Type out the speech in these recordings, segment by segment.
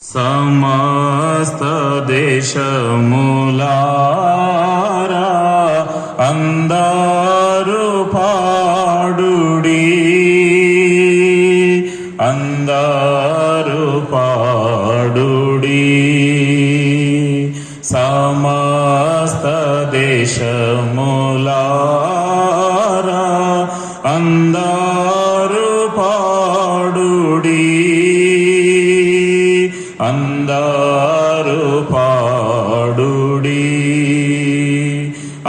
సమస్త దేశములారా అందరూ పాడుడి, అందరూ పాడుడి. సమస్త దేశములారా అందరూ పాడుడి, అందరూ పాడుడి.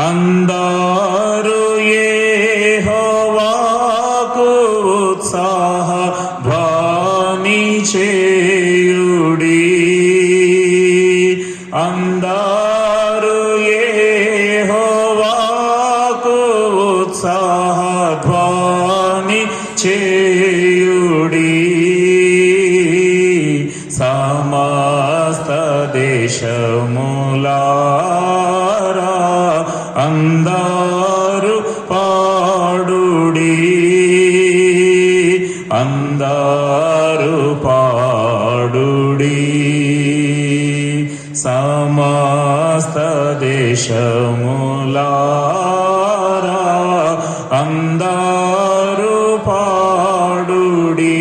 అందరూ యెహోవాకు ఉత్సాహ ధ్వని చేయుడి, అందరూ యెహోవాకు ఉత్సాహ ధ్వని చేయుడి. సమస్త దేశములారా అందరూ పాడుడి, అందరూ పాడుడి. సమస్త దేశములారా అందరూ పాడుడి,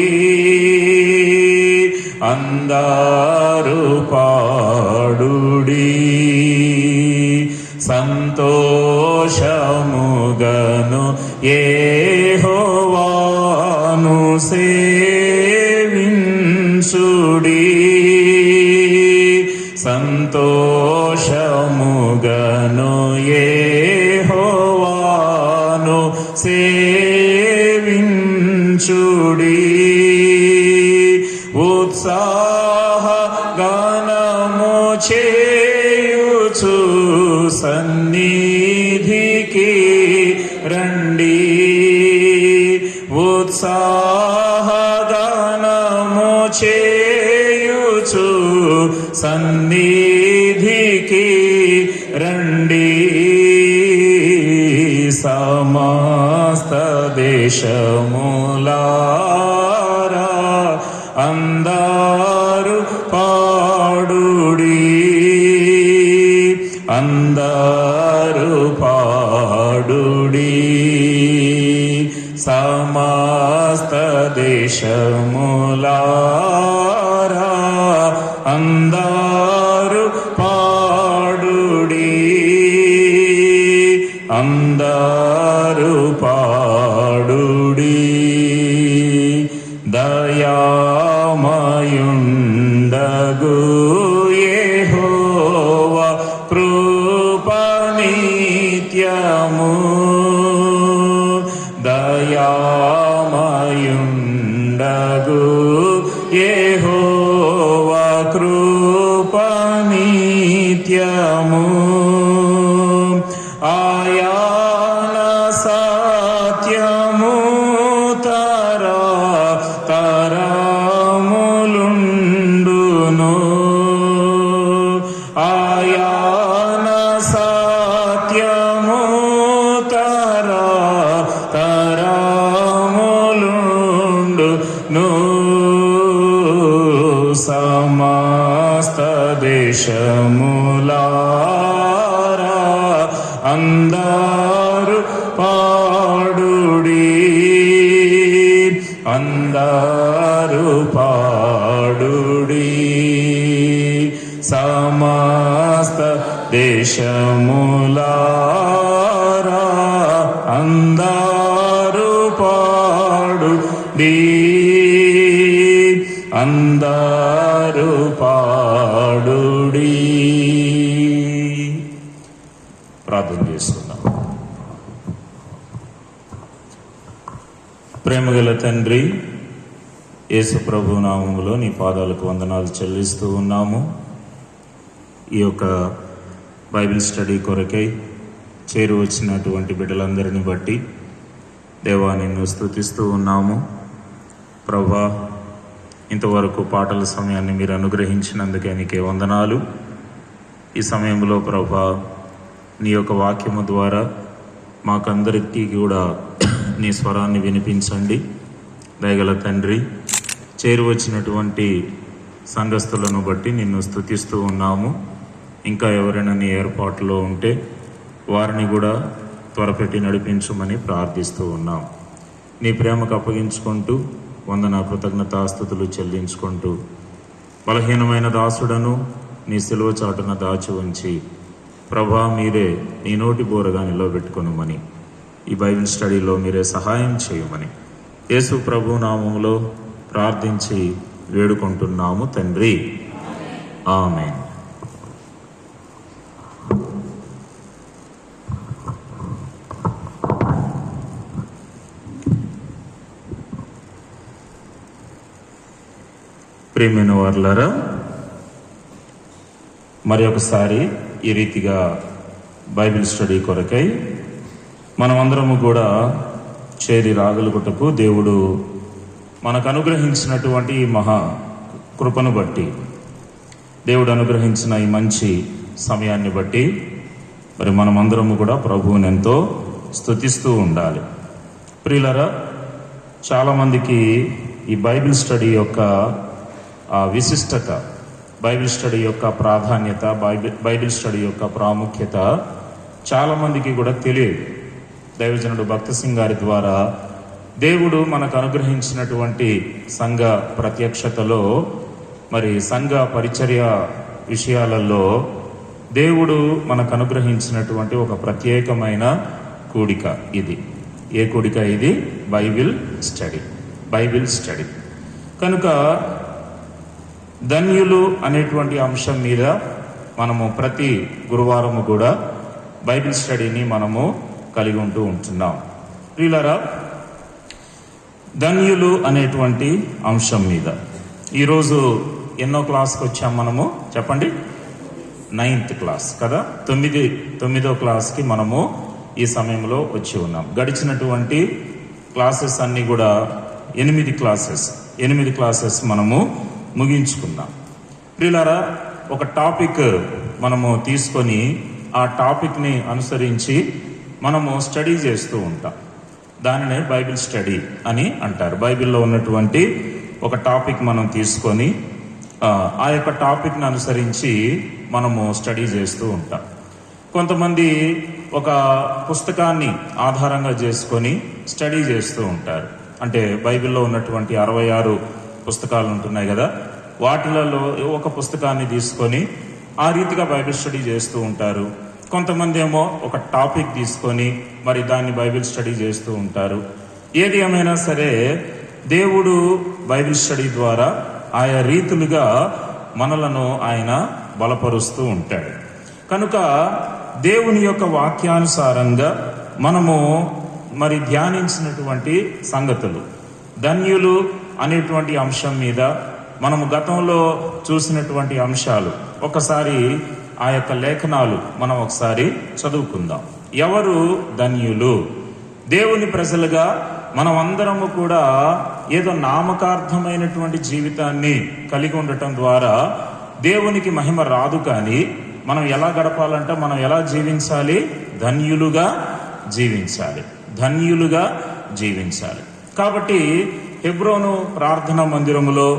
అందరూ పాడుడి. సంతోషముగను యెహోవాను సేవించుడి, సంతోషముగను యెహోవాను సేవించుడి. ఉత్సాహ గానము చేయుచు సన్నిధికి రండి, ఉత్సాహ గానము చేయుచు సన్నిధికి రండి. సమస్త దేశములారా అందరూ పాడుడి, అందరూ పాడుడి. సమస్త దేశములారా అందరూ పాడుడి, అందరూ పాడుడి. దయామయుండగు యెహోవా కృప నిత్యము, దయామయుండగు యెహోవా కృప నిత్యము. ఆయన సత్యము తరములుండును, ఆయన సత్యము తరములుండును. సమస్త దేశములారా అందరూ పాడుడి, అందరూ పాడుడి. సమస్త దేశములారా అందరూ పాడుడి, అందరూ పాడుడి. ప్రార్థన చేస్తున్నాం. ప్రేమగల తండ్రి, యేసు ప్రభు నామములో నీ పాదాలకు వందనాలు చెల్లిస్తూ ఉన్నాము. ఈ యొక్క బైబిల్ స్టడీ కొరకై చేరువచ్చినటువంటి బిడ్డలందరిని బట్టి దేవా నిన్ను స్తుతిస్తూ ఉన్నాము. ప్రభా, ఇంతవరకు పాటల సమయాన్ని మీరు అనుగ్రహించినందుకే నీకే వందనాలు. ఈ సమయంలో ప్రభా, నీ యొక్క వాక్యము ద్వారా మాకందరికీ కూడా నీ స్వరాన్ని వినిపించండి. దయగల తండ్రి, చేరువచ్చినటువంటి సంఘస్థులను బట్టి నిన్ను స్తుతిస్తూ ఉన్నాము. ఇంకా ఎవరైనా నీ ఏర్పాట్లో ఉంటే వారిని కూడా త్వరపెట్టి నడిపించమని ప్రార్థిస్తూ ఉన్నాం. నీ ప్రేమకు అప్పగించుకుంటూ వందన కృతజ్ఞతాస్తుతులు చెల్లించుకుంటూ బలహీనమైన దాసుడను నీ సిలువ చాటున దాచి ఉంచి ప్రభా మీరే నీ నోటి బోరగా నిలబెట్టుకొనుమని ఈ బైబిల్ స్టడీలో మీరే సహాయం చేయమని యేసు ప్రభు నామములో ప్రార్థించి వేడుకుంటున్నాము తండ్రి. ఆమేన్. ప్రియమైన వారులారా, మరి ఒకసారి ఈ రీతిగా బైబిల్ స్టడీ కొరకై మనమందరము కూడా చేరి రాగలుగుటకు దేవుడు మనకు అనుగ్రహించినటువంటి ఈ మహా కృపను బట్టి, దేవుడు అనుగ్రహించిన ఈ మంచి సమయాన్ని బట్టి మరి మనమందరము కూడా ప్రభువుని ఎంతో స్తుతిస్తూ ఉండాలి. ప్రియులారా, చాలామందికి ఈ బైబిల్ స్టడీ యొక్క విశిష్టత, బైబిల్ స్టడీ యొక్క ప్రాధాన్యత, బైబిల్ స్టడీ యొక్క ప్రాముఖ్యత చాలామందికి కూడా తెలియదు. దైవజనుడు భక్త సింగ్ గారి ద్వారా దేవుడు మనకు అనుగ్రహించినటువంటి సంఘ ప్రత్యక్షతలో, మరి సంఘ పరిచర్య విషయాలలో దేవుడు మనకు అనుగ్రహించినటువంటి ఒక ప్రత్యేకమైన కూడిక ఇది. ఏ కూడిక ఇది? Bible study. బైబిల్ స్టడీ కనుక ధన్యులు అనేటువంటి అంశం మీద మనము ప్రతి గురువారము కూడా బైబిల్ స్టడీని మనము కలిగి ఉంటున్నాం. ప్రియులారా, ధన్యులు అనేటువంటి అంశం మీద ఈరోజు ఎన్నో క్లాస్కి వచ్చాం మనము? చెప్పండి. 9th క్లాస్ కదా. 9వ క్లాస్కి మనము ఈ సమయంలో వచ్చి ఉన్నాం. గడిచినటువంటి క్లాసెస్ అన్నీ కూడా 8 క్లాసెస్ మనము ముగించుకుందాం. ప్రియులారా, ఒక టాపిక్ మనము తీసుకొని ఆ టాపిక్ని అనుసరించి మనము స్టడీ చేస్తూ ఉంటాం. దానినే బైబిల్ స్టడీ అని అంటారు. బైబిల్లో ఉన్నటువంటి ఒక టాపిక్ మనం తీసుకొని ఆ యొక్క టాపిక్ని అనుసరించి మనము స్టడీ చేస్తూ ఉంటాం. కొంతమంది ఒక పుస్తకాన్ని ఆధారంగా చేసుకొని స్టడీ చేస్తూ ఉంటారు. అంటే బైబిల్లో ఉన్నటువంటి 66 పుస్తకాలు ఉంటున్నాయి కదా, వాటిలలో ఒక పుస్తకాన్ని తీసుకొని ఆ రీతిగా బైబిల్ స్టడీ చేస్తూ ఉంటారు. కొంతమంది ఏమో ఒక టాపిక్ తీసుకొని మరి దాన్ని బైబిల్ స్టడీ చేస్తూ ఉంటారు. ఏది ఏమైనా సరే దేవుడు బైబిల్ స్టడీ ద్వారా ఆయా రీతులుగా మనలను ఆయన బలపరుస్తూ ఉంటాడు. కనుక దేవుని యొక్క వాక్యానుసారంగా మనము మరి ధ్యానించినటువంటి సంగతులు, ధన్యులు అనేటువంటి అంశం మీద మనము గతంలో చూసినటువంటి అంశాలు, ఒకసారి ఆ యొక్క లేఖనాలు మనం ఒకసారి చదువుకుందాం. ఎవరు ధన్యులు? దేవుని ప్రజలుగా మనం అందరము కూడా ఏదో నామకార్థమైనటువంటి జీవితాన్ని కలిగి ఉండటం ద్వారా దేవునికి మహిమ రాదు. కానీ మనం ఎలా గడపాలంటే, మనం ఎలా జీవించాలి? ధన్యులుగా జీవించాలి. ధన్యులుగా జీవించాలి. కాబట్టి హెబ్రోను ప్రార్థనా మందిరములో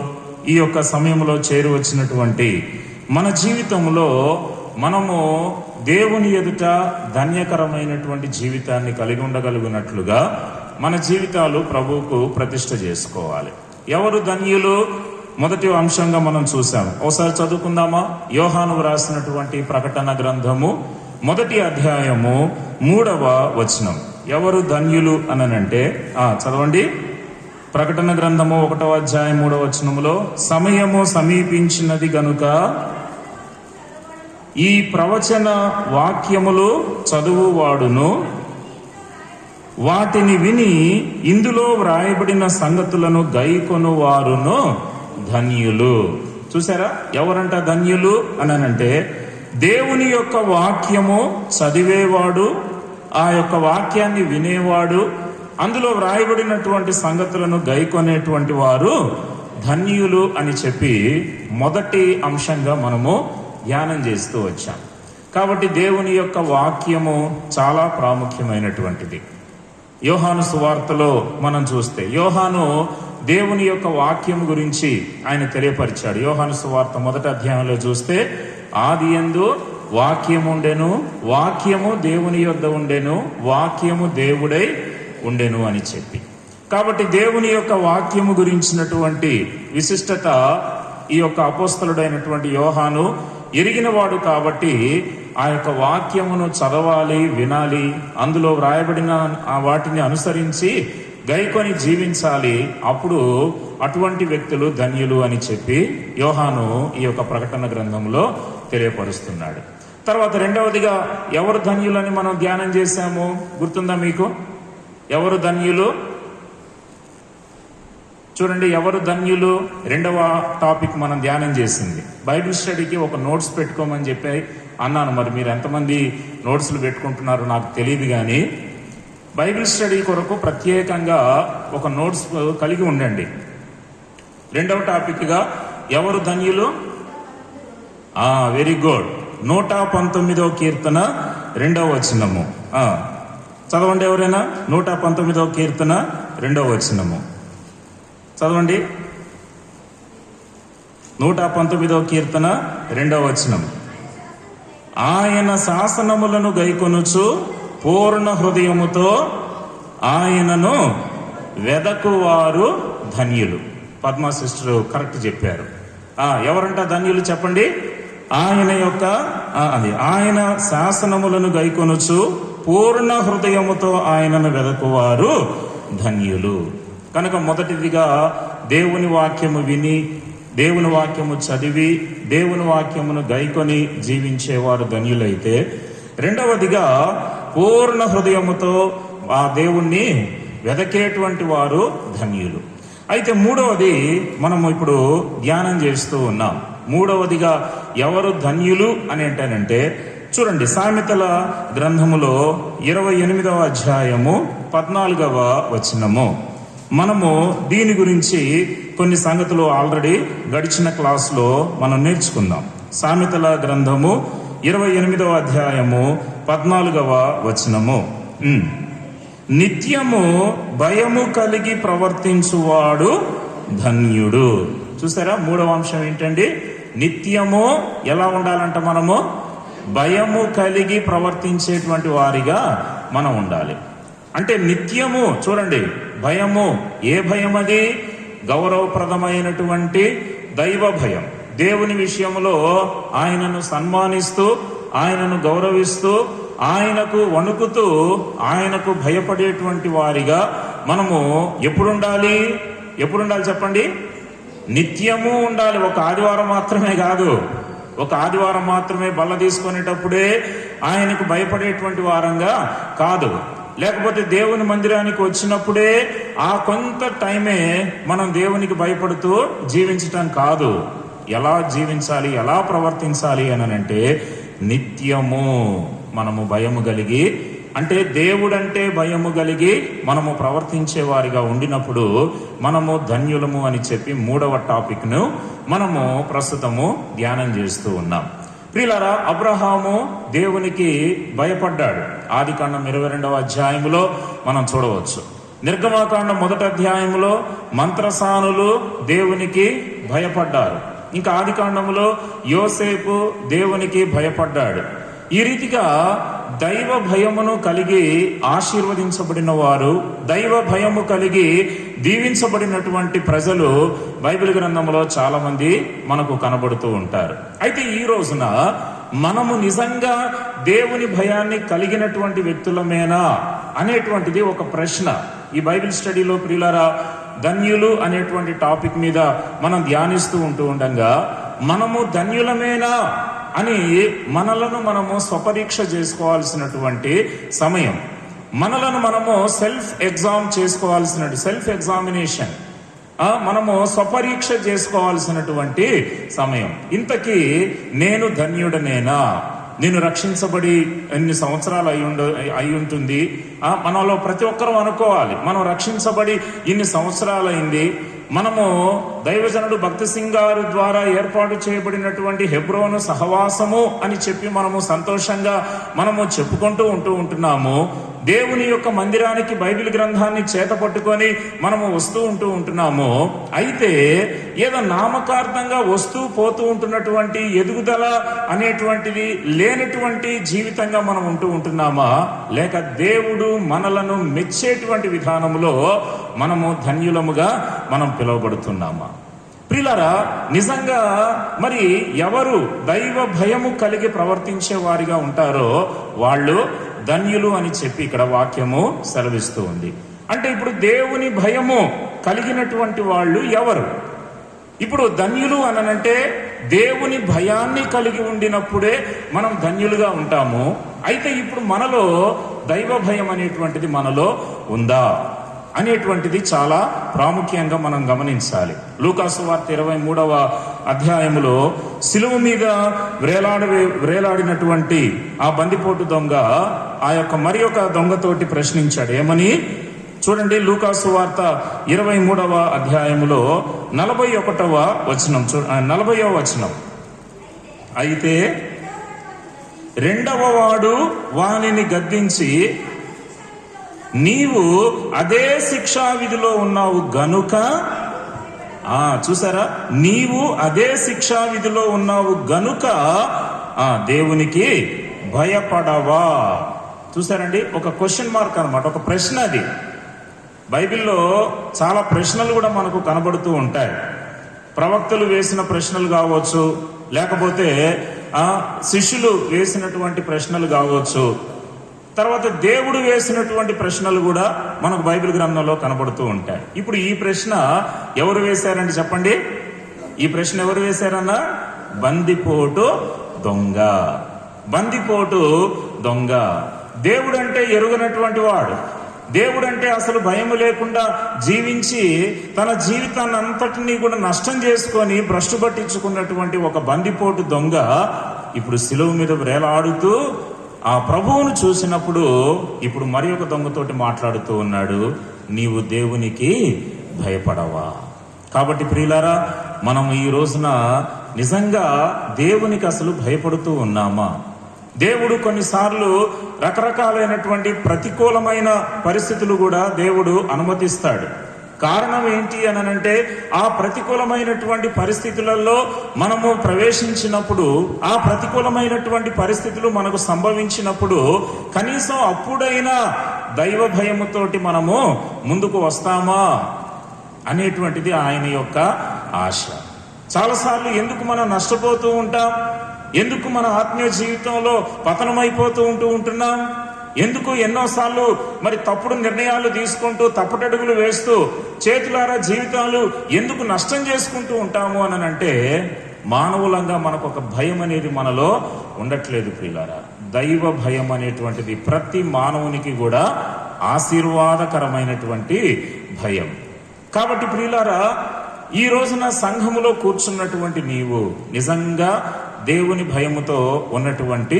ఈ యొక్క సమయంలో చేరి వచ్చినటువంటి మన జీవితంలో మనము దేవుని ఎదుట ధన్యకరమైనటువంటి జీవితాన్ని కలిగి ఉండగలిగినట్లుగా మన జీవితాలు ప్రభువుకు ప్రతిష్ఠ చేసుకోవాలి. ఎవరు ధన్యులు? మొదటి అంశంగా మనం చూసాము. ఒకసారి చదువుకుందామా? యోహాను వ్రాసినటువంటి ప్రకటన గ్రంథము 1వ అధ్యాయము 3వ వచనం. ఎవరు ధన్యులు అనంటే చదవండి. ప్రకటన గ్రంథము 1వ అధ్యాయం 3వ వచనములో, సమయము సమీపించినది గనుక ఈ ప్రవచన వాక్యములు చదువువాడును వాటిని విని ఇందులో వ్రాయబడిన సంగతులను గైకొనువారును ధన్యులు. చూసారా? ఎవరంట ధన్యులు అనంటే, దేవుని యొక్క వాక్యము చదివేవాడు, ఆ యొక్క వాక్యాన్ని వినేవాడు, అందులో వ్రాయబడినటువంటి సంగతులను గైకొనేటువంటి వారు ధన్యులు అని చెప్పి మొదటి అంశంగా మనము ధ్యానం చేస్తూ వచ్చాం. కాబట్టి దేవుని యొక్క వాక్యము చాలా ప్రాముఖ్యమైనటువంటిది. యోహాను సువార్తలో మనం చూస్తే, యోహాను దేవుని యొక్క వాక్యం గురించి ఆయన తెలియపరిచాడు. యోహాను సువార్త 1వ అధ్యాయంలో చూస్తే, ఆది యందు వాక్యము ఉండెను, వాక్యము దేవుని యొద్ద ఉండెను, వాక్యము దేవుడై ఉండెను అని చెప్పి. కాబట్టి దేవుని యొక్క వాక్యము గురించినటువంటి విశిష్టత ఈ యొక్క అపోస్తలుడైనటువంటి యోహాను ఎరిగినవాడు కాబట్టి ఆ యొక్క వాక్యమును చదవాలి, వినాలి, అందులో వ్రాయబడిన ఆ వాటిని అనుసరించి గైకొని జీవించాలి. అప్పుడు అటువంటి వ్యక్తులు ధన్యులు అని చెప్పి యోహాను ఈ యొక్క ప్రకటన గ్రంథంలో తెలియపరుస్తున్నాడు. తర్వాత రెండవదిగా ఎవరు ధన్యులని మనం ధ్యానం చేశాము, గుర్తుందా మీకు? ఎవరు ధన్యులు? చూడండి, ఎవరు ధన్యులు రెండవ టాపిక్ మనం ధ్యానం చేసింది. బైబిల్ స్టడీకి ఒక నోట్స్ పెట్టుకోమని చెప్పి అన్నాను. మరి మీరు ఎంతమంది నోట్స్లు పెట్టుకుంటున్నారో నాకు తెలియదు, కానీ బైబిల్ స్టడీ కొరకు ప్రత్యేకంగా ఒక నోట్స్ కలిగి ఉండండి. రెండవ టాపిక్గా ఎవరు ధన్యులు? Very good. 119వ కీర్తన 2వ వచనము చదవండి. ఎవరైనా 119వ కీర్తన 2వ వచనము చదవండి. 119వ కీర్తన 2వ వచనం. ఆయన శాసనములను గైకొనుచు పూర్ణ హృదయముతో ఆయనను వెదకువారు ధన్యులు. పద్మా సిస్టర్ కరెక్ట్ చెప్పారు. ఎవరంట ధన్యులు చెప్పండి? ఆయన శాసనములను గైకొనుచు పూర్ణ హృదయముతో ఆయనను వెదకువారు ధన్యులు. కనుక మొదటిదిగా దేవుని వాక్యము విని, దేవుని వాక్యము చదివి, దేవుని వాక్యమును గైకొని జీవించేవారు ధన్యులైతే, రెండవదిగా పూర్ణ హృదయముతో ఆ దేవుణ్ణి వెదకేటువంటి వారు ధన్యులు. అయితే మూడవది మనము ఇప్పుడు ధ్యానం చేస్తూ ఉన్నాం. మూడవదిగా ఎవరు ధన్యులు అని అంటేనంటే, చూడండి, సామెతల గ్రంథములో 28వ అధ్యాయము 14వ వచనము. మనము దీని గురించి కొన్ని సంగతులు ఆల్రెడీ గడిచిన క్లాసులో మనం నేర్చుకుందాం. సామెతల గ్రంథము 28వ అధ్యాయము 14వ వచనము. నిత్యము భయము కలిగి ప్రవర్తించువాడు ధన్యుడు. చూసారా, మూడవ అంశం ఏంటండి? నిత్యము ఎలా ఉండాలంట? మనము భయము కలిగి ప్రవర్తించేటువంటి వారిగా మనం ఉండాలి. అంటే నిత్యము చూడండి, భయము, ఏ భయం అది? గౌరవప్రదమైనటువంటి దైవ భయం. దేవుని విషయంలో ఆయనను సన్మానిస్తూ, ఆయనను గౌరవిస్తూ, ఆయనకు వణుకుతూ, ఆయనకు భయపడేటువంటి వారిగా మనము ఎప్పుడు ఉండాలి చెప్పండి? నిత్యము ఉండాలి. ఒక ఆదివారం మాత్రమే కాదు. ఒక ఆదివారం మాత్రమే బల్ల తీసుకునేటప్పుడే ఆయనకు భయపడేటువంటి వారంగా కాదు. లేకపోతే దేవుని మందిరానికి వచ్చినప్పుడే ఆ కొంత టైమే మనం దేవునికి భయపడుతూ జీవించటం కాదు. ఎలా జీవించాలి, ఎలా ప్రవర్తించాలి అని అంటే, నిత్యము మనము భయము కలిగి, అంటే దేవుడంటే భయము కలిగి మనము ప్రవర్తించే వారిగా ఉండినప్పుడు మనము ధన్యులము అని చెప్పి మూడవ టాపిక్ను మనము ప్రస్తుతము ధ్యానం చేస్తూ ఉన్నాం. ప్రియులారా, అబ్రహాము దేవునికి భయపడ్డాడు. ఆదికాండం 22వ అధ్యాయములో మనం చూడవచ్చు. నిర్గమాకాండం 1వ అధ్యాయములో మంత్రసానులు దేవునికి భయపడ్డారు. ఇంకా ఆదికాండములో యోసేపు దేవునికి భయపడ్డాడు. ఈ రీతిగా దైవ భయమును కలిగి ఆశీర్వదించబడిన వారు, దైవ భయము కలిగి దీవించబడినటువంటి ప్రజలు బైబిల్ గ్రంథంలో చాలా మంది మనకు కనబడుతూ ఉంటారు. అయితే ఈ రోజున మనము నిజంగా దేవుని భయాన్ని కలిగినటువంటి వ్యక్తులమేనా అనేటువంటిది ఒక ప్రశ్న. ఈ బైబిల్ స్టడీలో ప్రియులారా, ధన్యులు అనేటువంటి టాపిక్ మీద మనం ధ్యానిస్తూ ఉంటూ ఉండగా, మనము ధన్యులమేనా అని మనలను మనము స్వపరీక్ష చేసుకోవాల్సినటువంటి సమయం. మనలను మనము సెల్ఫ్ ఎగ్జామినేషన్, మనము స్వపరీక్ష చేసుకోవాల్సినటువంటి సమయం. ఇంతకీ నేను ధన్యుడనేనా? నేను రక్షించబడి ఎన్ని సంవత్సరాలు అయి ఉంటుంది? మనలో ప్రతి ఒక్కరూ అనుకోవాలి, మనం రక్షించబడి ఇన్ని సంవత్సరాలు అయింది, మనము దైవజనుడు భక్తి సింగ్ గారి ద్వారా ఏర్పాటు చేయబడినటువంటి హెబ్రోను సహవాసము అని చెప్పి మనము సంతోషంగా మనము చెప్పుకుంటూ ఉంటున్నాము. దేవుని యొక్క మందిరానికి బైబిల్ గ్రంథాన్ని చేత పట్టుకొని మనము వస్తూ ఉంటున్నాము. అయితే ఏదో నామకార్థంగా వస్తూ పోతూ ఉంటున్నటువంటి ఎదుగుదల అనేటువంటిది లేనటువంటి జీవితంగా మనం ఉంటున్నామా, లేక దేవుడు మనలను మెచ్చేటువంటి విధానంలో మనము ధన్యులముగా మనం పిలువబడుతున్నామా? ప్రియులారా, నిజంగా మరి ఎవరు దైవ భయము కలిగి ప్రవర్తించే వారిగా ఉంటారో వాళ్ళు ధన్యులు అని చెప్పి ఇక్కడ వాక్యము సెలవిస్తూ ఉంది. అంటే ఇప్పుడు దేవుని భయము కలిగినటువంటి వాళ్ళు ఎవరు? ఇప్పుడు ధన్యులు అనంటే దేవుని భయాన్ని కలిగి ఉండినప్పుడే మనం ధన్యులుగా ఉంటాము. అయితే ఇప్పుడు మనలో దైవ భయం అనేటువంటిది మనలో ఉందా అనేటువంటిది చాలా ప్రాముఖ్యంగా మనం గమనించాలి. లూకాసు వార్త 23వ అధ్యాయములో సిలువ మీద వేలాడినటువంటి ఆ బందిపోటు దొంగ ఆ యొక్క మరి ఒక దొంగతోటి ప్రశ్నించాడు. ఏమని చూడండి, లూకాసు వార్త 23వ అధ్యాయములో 41వ వచనం 40వ వచనం. అయితే రెండవ వాడు వానిని గద్దించి, నీవు అదే శిక్షా విధిలో ఉన్నావు గనుక, చూసారా, నీవు అదే శిక్షా విధిలో ఉన్నావు గనుక దేవునికి భయపడవా. చూసారండి, ఒక క్వశ్చన్ మార్క్ అన్నమాట, ఒక ప్రశ్న. అది బైబిల్లో చాలా ప్రశ్నలు కూడా మనకు కనబడుతూ ఉంటాయి. ప్రవక్తలు వేసిన ప్రశ్నలు కావచ్చు, లేకపోతే శిష్యులు వేసినటువంటి ప్రశ్నలు కావచ్చు, తర్వాత దేవుడు వేసినటువంటి ప్రశ్నలు కూడా మనకు బైబిల్ గ్రంథంలో కనబడుతూ ఉంటాయి. ఇప్పుడు ఈ ప్రశ్న ఎవరు వేశారండి చెప్పండి? ఈ ప్రశ్న ఎవరు వేశారన్నా? బందిపోటు దొంగ. బందిపోటు దొంగ. దేవుడంటే ఎరుగనటువంటి వాడు, దేవుడంటే అసలు భయం లేకుండా జీవించి తన జీవితాన్ని అంతటినీ కూడా నష్టం చేసుకొని భ్రష్టు పట్టించుకున్నటువంటి ఒక బందిపోటు దొంగ ఇప్పుడు సిలువ మీద వేలాడుతూ ఆ ప్రభువును చూసినప్పుడు ఇప్పుడు మరి ఒక దొంగతోటి మాట్లాడుతూ ఉన్నాడు, నీవు దేవునికి భయపడవా. కాబట్టి ప్రియులారా, మనం ఈ రోజున నిజంగా దేవునికి అసలు భయపడుతూ ఉన్నామా? దేవుడు కొన్నిసార్లు రకరకాలైనటువంటి ప్రతికూలమైన పరిస్థితులు కూడా దేవుడు అనుమతిస్తాడు. కారణం ఏంటి అనంటే ఆ ప్రతికూలమైనటువంటి పరిస్థితులలో మనము ప్రవేశించినప్పుడు, ఆ ప్రతికూలమైనటువంటి పరిస్థితులు మనకు సంభవించినప్పుడు కనీసం అప్పుడైనా దైవ భయముతోటి మనము ముందుకు వస్తామా అనేటువంటిది ఆయన యొక్క ఆశ. చాలాసార్లు ఎందుకు మనం నష్టపోతూ ఉంటాం? ఎందుకు మన ఆత్మీయ జీవితంలో పతనమైపోతూ ఉంటున్నాం? ఎందుకు ఎన్నోసార్లు మరి తప్పుడు నిర్ణయాలు తీసుకుంటూ తప్పటడుగులు వేస్తూ చేతులారా జీవితాలు ఎందుకు నష్టం చేసుకుంటూ ఉంటాము అని అంటే మానవులంగా మనకు ఒక భయం అనేది మనలో ఉండట్లేదు ప్రియులారా. దైవ భయం అనేటువంటిది ప్రతి మానవునికి కూడా ఆశీర్వాదకరమైనటువంటి భయం. కాబట్టి ప్రియులారా, ఈ రోజున సంఘములో కూర్చున్నటువంటి నీవు నిజంగా దేవుని భయముతో ఉన్నటువంటి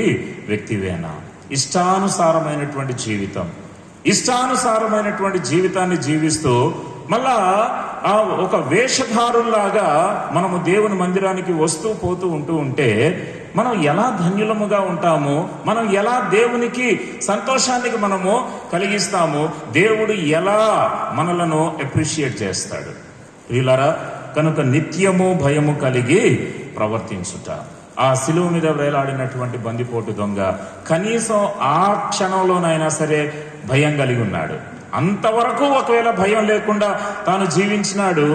వ్యక్తివేనా? ఇష్టానుసారమైనటువంటి జీవితం, ఇష్టానుసారమైనటువంటి జీవితాన్ని జీవిస్తూ మళ్ళా ఒక వేషధారుల్లాగా మనము దేవుని మందిరానికి వస్తూ పోతూ ఉంటే మనం ఎలా ధన్యులముగా ఉంటాము? మనం ఎలా దేవునికి సంతోషానికి మనము కలిగిస్తాము? దేవుడు ఎలా మనలను అప్రిషియేట్ చేస్తాడు? ప్రియులారా, కనుక నిత్యము భయము కలిగి ప్రవర్తించుట. ఆ సిలువ మీద వేలాడినటువంటి బందిపోటు దొంగ కనీసం ఆ క్షణంలోనైనా సరే భయం కలిగి ఉన్నాడు. అంతవరకు ఒకవేళ భయం లేకుండా తాను జీవించినాడు.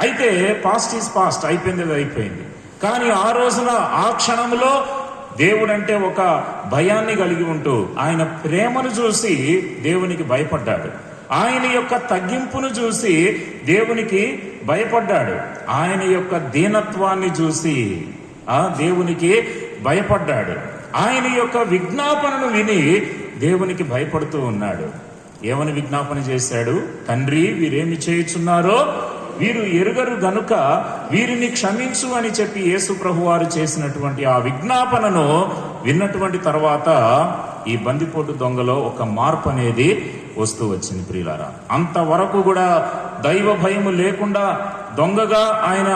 అయితే పాస్ట్ ఈజ్ పాస్ట్, అయిపోయింది. కానీ ఆ రోజున ఆ క్షణంలో దేవుడంటే ఒక భయాన్ని కలిగి ఉంటూ ఆయన ప్రేమను చూసి దేవునికి భయపడ్డాడు. ఆయన యొక్క తగ్గింపును చూసి దేవునికి భయపడ్డాడు. ఆయన యొక్క దీనత్వాన్ని చూసి దేవునికి భయపడ్డాడు. ఆయన యొక్క విజ్ఞాపనను విని దేవునికి భయపడుతూ ఉన్నాడు. ఏమని విజ్ఞాపన చేశాడు? తండ్రి, వీరేమి చేయుచున్నారో వీరు ఎరుగరు గనుక వీరిని క్షమించు అని చెప్పి యేసు ప్రభువారు చేసినటువంటి ఆ విజ్ఞాపనను విన్నటువంటి తర్వాత ఈ బందిపోటు దొంగలో ఒక మార్పు అనేది వస్తూ వచ్చింది ప్రియులారా. అంతవరకు కూడా దైవ భయము లేకుండా దొంగగా ఆయన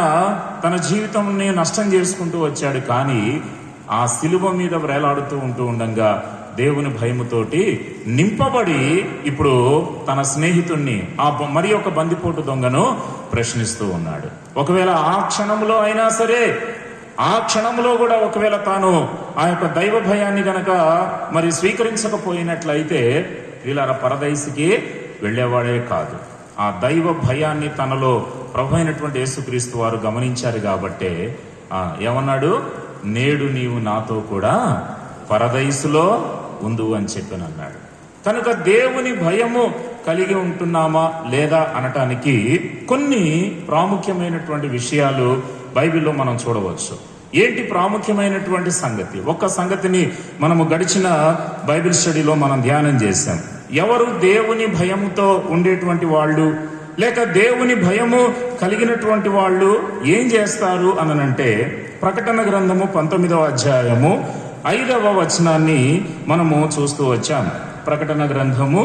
తన జీవితాన్ని నష్టం చేసుకుంటూ వచ్చాడు. కానీ ఆ శిలువ మీద వేలాడుతూ ఉంటూ ఉండగా దేవుని భయముతోటి నింపబడి ఇప్పుడు తన స్నేహితుణ్ణి మరి ఒక బందిపోటు దొంగను ప్రశ్నిస్తూ ఉన్నాడు. ఒకవేళ ఆ క్షణంలో అయినా సరే, ఆ క్షణంలో కూడా ఒకవేళ తాను ఆ యొక్క దైవ భయాన్ని గనక మరి స్వీకరించకపోయినట్లయితే వీళ్ళ పరదైసికి వెళ్ళేవాడే కాదు. ఆ దైవ భయాన్ని తనలో ప్రభు అయినటువంటి యేసుక్రీస్తు వారు గమనించారు కాబట్టే ఏమన్నాడు, నేడు నీవు నాతో కూడా పరదైసులో ఉండు అని చెప్పని అన్నాడు. కనుక దేవుని భయము కలిగి ఉంటున్నామా లేదా అనటానికి కొన్ని ప్రాముఖ్యమైనటువంటి విషయాలు బైబిల్లో మనం చూడవచ్చు. ఏంటి ప్రాముఖ్యమైనటువంటి సంగతి? ఒక్క సంగతిని మనము గడిచిన బైబిల్ స్టడీలో మనం ధ్యానం చేశాం. ఎవరు దేవుని భయముతో ఉండేటువంటి వాళ్ళు, లేక దేవుని భయము కలిగినటువంటి వాళ్ళు ఏం చేస్తారు అనంటే, ప్రకటన గ్రంథము 19వ అధ్యాయము 5వ వచనాన్ని మనము చూస్తూ వచ్చాం. ప్రకటన గ్రంథము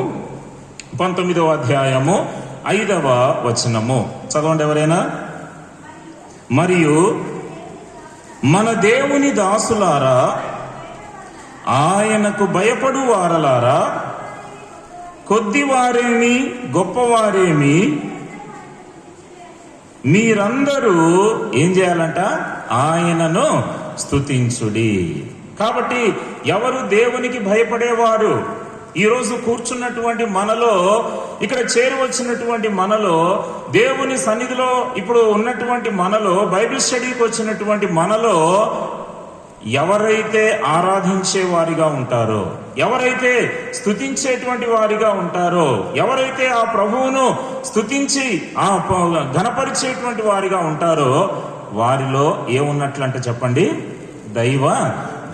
19వ అధ్యాయము 5వ వచనము చదవండి ఎవరైనా. మరియు మన దేవుని దాసులారా, ఆయనకు భయపడు వారలారా, కొద్దివారేమి గొప్పవారేమి, మీరందరూ ఏం చేయాలంట, ఆయనను స్తుతించుడి. కాబట్టి ఎవరు దేవునికి భయపడేవారు? ఈరోజు కూర్చున్నటువంటి మనలో, ఇక్కడ చేరువచ్చినటువంటి మనలో, దేవుని సన్నిధిలో ఇప్పుడు ఉన్నటువంటి మనలో, బైబిల్ స్టడీకి వచ్చినటువంటి మనలో ఎవరైతే ఆరాధించే వారిగా ఉంటారో, ఎవరైతే స్తుతించేటువంటి వారిగా ఉంటారో, ఎవరైతే ఆ ప్రభువును స్తుతించి ఆ ఘనపరిచేటువంటి వారిగా ఉంటారో, వారిలో ఏమున్నట్లంటే చెప్పండి, దైవ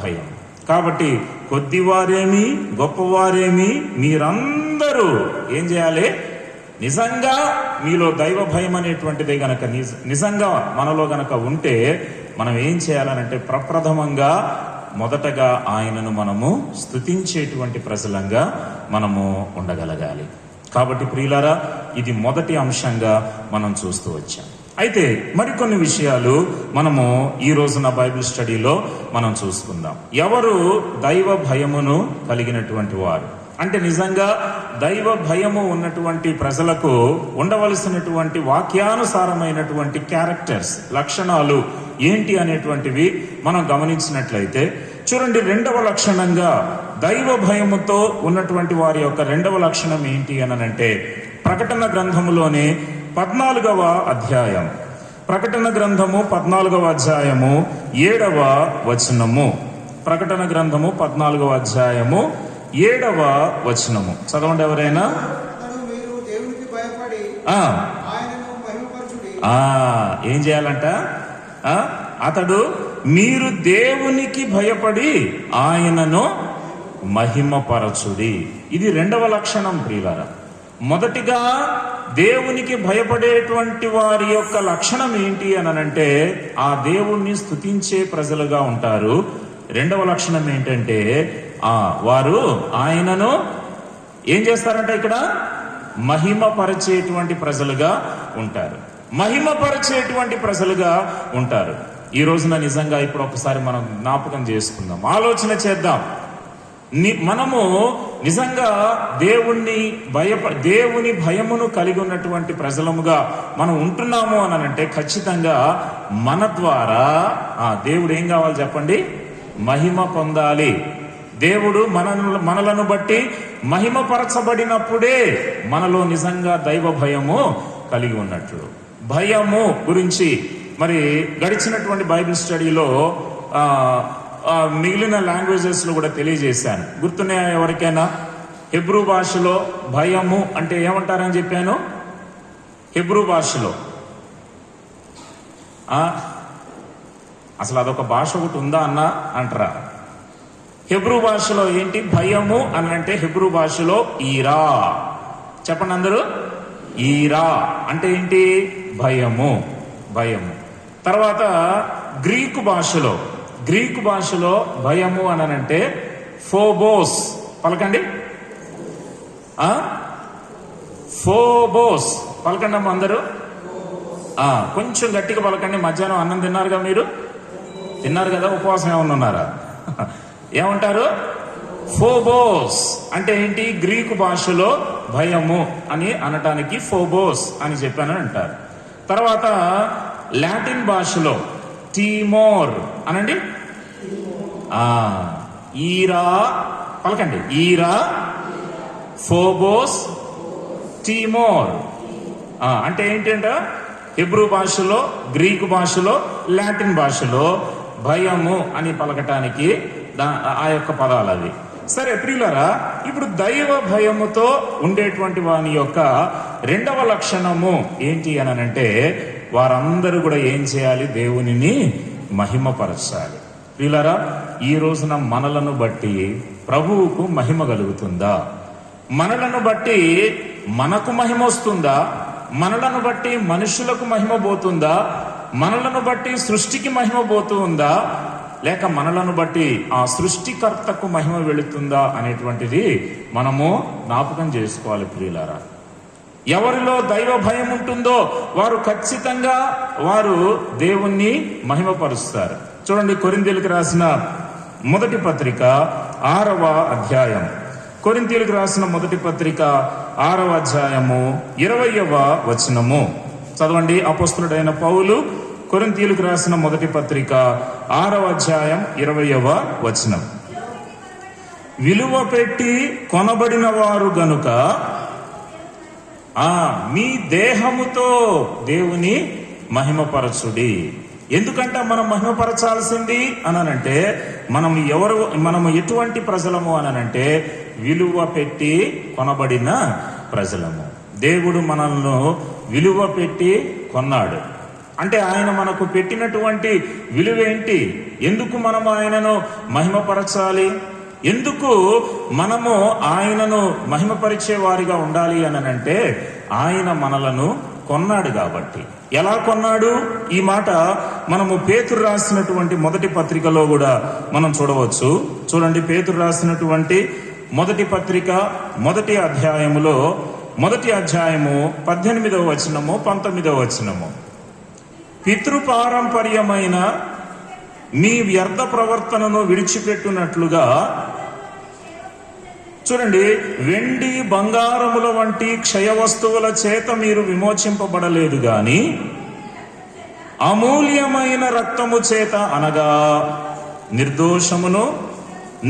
భయం. కాబట్టి కొద్దివారేమి గొప్పవారేమి మీరందరూ ఏం చేయాలి? నిజంగా మీలో దైవ భయం అనేటువంటిదే గనక నిజంగా మనలో గనక ఉంటే మనం ఏం చేయాలనంటే, ప్రప్రథమంగా మొదటగా ఆయనను మనము స్తుతించేటువంటి ప్రజలంగా మనము ఉండగలగాలి. కాబట్టి ప్రియులారా, ఇది మొదటి అంశంగా మనం చూస్తూ వచ్చాం. అయితే మరికొన్ని విషయాలు మనము ఈ రోజున బైబిల్ స్టడీలో మనం చూసుకుందాం. ఎవరు దైవ భయమును కలిగినటువంటి వారు అంటే, నిజంగా దైవ భయము ఉన్నటువంటి ప్రజలకు ఉండవలసినటువంటి వాక్యానుసారమైనటువంటి క్యారెక్టర్స్, లక్షణాలు ఏంటి అనేటువంటివి మనం గమనించినట్లయితే చూడండి. 2వ లక్షణంగా దైవ భయముతో ఉన్నటువంటి వారి యొక్క 2వ లక్షణం ఏంటి అనంటే, ప్రకటన గ్రంథములోనే 14వ అధ్యాయం, ప్రకటన గ్రంథము 14వ అధ్యాయము 7వ వచనము, ప్రకటన గ్రంథము 14వ అధ్యాయము 7వ వచనము చదవండి ఎవరైనా. ఏం చేయాలంట? అతడు మీరు దేవునికి భయపడి ఆయనను మహిమపరచుడి. ఇది 2వ లక్షణం ప్రియులారా. మొదటిగా దేవునికి భయపడేటువంటి వారి యొక్క లక్షణం ఏంటి అనంటే, ఆ దేవుణ్ణి స్తుతించే ప్రజలుగా ఉంటారు. 2వ లక్షణం ఏంటంటే, వారు ఆయనను ఏం చేస్తారంట, ఇక్కడ మహిమపరిచేటువంటి ప్రజలుగా ఉంటారు. మహిమపరిచేటువంటి ప్రజలుగా ఉంటారు. ఈ రోజున నిజంగా ఇప్పుడు ఒకసారి మనం జ్ఞాపకం చేసుకుందాం, ఆలోచన చేద్దాం. మనము నిజంగా దేవుని భయమును కలిగి ఉన్నటువంటి ప్రజలముగా మనం ఉంటున్నాము అనంటే, ఖచ్చితంగా మన ద్వారా దేవుడు ఏం కావాలి చెప్పండి? మహిమ పొందాలి. దేవుడు మనలను బట్టి మహిమపరచబడినప్పుడే మనలో నిజంగా దైవ భయము కలిగి ఉన్నట్లు. భయము గురించి మరి గడిచినటువంటి బైబిల్ స్టడీలో మిగిలిన లాంగ్వేజెస్ లో కూడా తెలియజేశాను. గుర్తున్నాయా ఎవరికైనా? హెబ్రూ భాషలో భయము అంటే ఏమంటారని చెప్పాను. హెబ్రూ భాషలో అసలు అదొక భాష ఒకటి ఉందా అన్న అంటారా? హెబ్రూ భాషలో ఏంటి భయము అని అంటే? హెబ్రూ భాషలో ఈరా. చెప్పండి అందరూ. ఈరా అంటే ఏంటి? భయము. భయము. తర్వాత గ్రీకు భాషలో భయము అని అంటే ఫోబోస్. పలకండి. ఫోబోస్. పలకండి అమ్మ అందరూ. కొంచెం గట్టిగా పలకండి. మధ్యాహ్నం అన్నం తిన్నారుగా మీరు? తిన్నారు కదా, ఉపవాసం ఏమన్నా ఉన్నారా? ఏమంటారు? ఫోబోస్ అంటే ఏంటి? గ్రీకు భాషలో భయము అని అనటానికి ఫోబోస్ అని చెప్పానని అంటారు. తర్వాత లాటిన్ భాషలో టీమోర్ అనండి. ఈరా పలకండి. ఈరా, ఫోబోస్, టీమోర్ అంటే ఏంటంట? హెబ్రూ భాషలో, గ్రీకు భాషలో, లాటిన్ భాషలో భయము అని పలకటానికి ఆ యొక్క పదాలు అవి. సరే ప్రియులారా, ఇప్పుడు దైవ భయముతో ఉండేటువంటి వాని యొక్క రెండవ లక్షణము ఏంటి అని అంటే, వారందరూ కూడా ఏం చేయాలి? దేవునిని మహిమపరచాలి. ప్రియులారా, ఈ రోజున మనలను బట్టి ప్రభువుకు మహిమ కలుగుతుందా? మనలను బట్టి మనకు మహిమ వస్తుందా? మనలను బట్టి మనుషులకు మహిమ పోతుందా? మనలను బట్టి సృష్టికి మహిమ పోతూ ఉందా? లేక మనలను బట్టి ఆ సృష్టికర్తకు మహిమ వెళుతుందా అనేటువంటిది మనము జ్ఞాపకం చేసుకోవాలి. ప్రియులారా, ఎవరిలో దైవ భయం ఉంటుందో వారు ఖచ్చితంగా వారు దేవుణ్ణి మహిమపరుస్తారు. చూడండి, కొరింథీయులకు రాసిన మొదటి పత్రిక 6వ అధ్యాయం. కొరింథీయులకు రాసిన మొదటి పత్రిక 6వ అధ్యాయము 20వ వచనము చదవండి. అపోస్తలుడైన పౌలు కొరింథీయులకు రాసిన మొదటి పత్రిక 6వ అధ్యాయం 20వ వచనం. విలువ పెట్టి కొనబడిన వారు గనుక మీ దేహముతో దేవుని మహిమపరచుడి. ఎందుకంటే మనం మహిమపరచాల్సింది అనంటే, మనము ఎటువంటి ప్రజలము అనంటే విలువ పెట్టి కొనబడిన ప్రజలము. దేవుడు మనల్ని విలువ పెట్టి కొన్నాడు. అంటే ఆయన మనకు పెట్టినటువంటి విలువేంటి? ఎందుకు మనము ఆయనను మహిమపరచాలి? ఎందుకు మనము ఆయనను మహిమపరిచే వారిగా ఉండాలి అనంటే, ఆయన మనలను కొన్నాడు కాబట్టి. ఎలా కొన్నాడు? ఈ మాట మనము పేతురు రాసినటువంటి మొదటి పత్రికలో కూడా మనం చూడవచ్చు. చూడండి, పేతురు రాసినటువంటి మొదటి పత్రిక మొదటి అధ్యాయములో మొదటి అధ్యాయము 18వ వచనము 19వ వచనము. పితృపారంపర్యమైన మీ వ్యర్థ ప్రవర్తనను విడిచిపెట్టునట్లుగా, చూడండి, వెండి బంగారముల వంటి క్షయ వస్తువుల చేత మీరు విమోచింపబడలేదు గాని అమూల్యమైన రక్తము చేత, అనగా నిర్దోషమును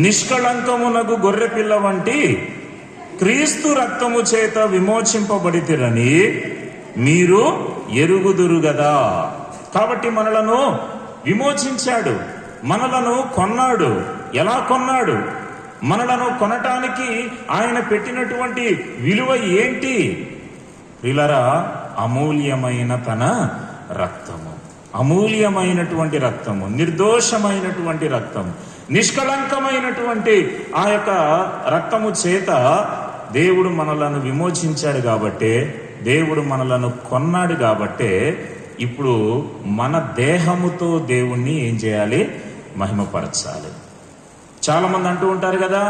నిష్కళంకమునగు గొర్రెపిల్ల వంటి క్రీస్తు రక్తము చేత విమోచింపబడితిరని మీరు ఎరుగుదురు గదా. కాబట్టి మనలను విమోచించాడు, మనలను కొన్నాడు. ఎలా కొన్నాడు? మనలను కొనటానికి ఆయన పెట్టినటువంటి విలువ ఏంటి? ప్రియులారా, అమూల్యమైన తన రక్తము, అమూల్యమైనటువంటి రక్తము, నిర్దోషమైనటువంటి రక్తము, నిష్కళంకమైనటువంటి ఆ యొక్క రక్తము చేత దేవుడు మనలను విమోచించాడు. కాబట్టే, దేవుడు మనలను కొన్నాడు. కాబట్టే ఇప్పుడు మన దేహముతో దేవుణ్ణి ఏం చేయాలి? మహిమపరచాలి. చాలా మంది అంటూ ఉంటారు కదా,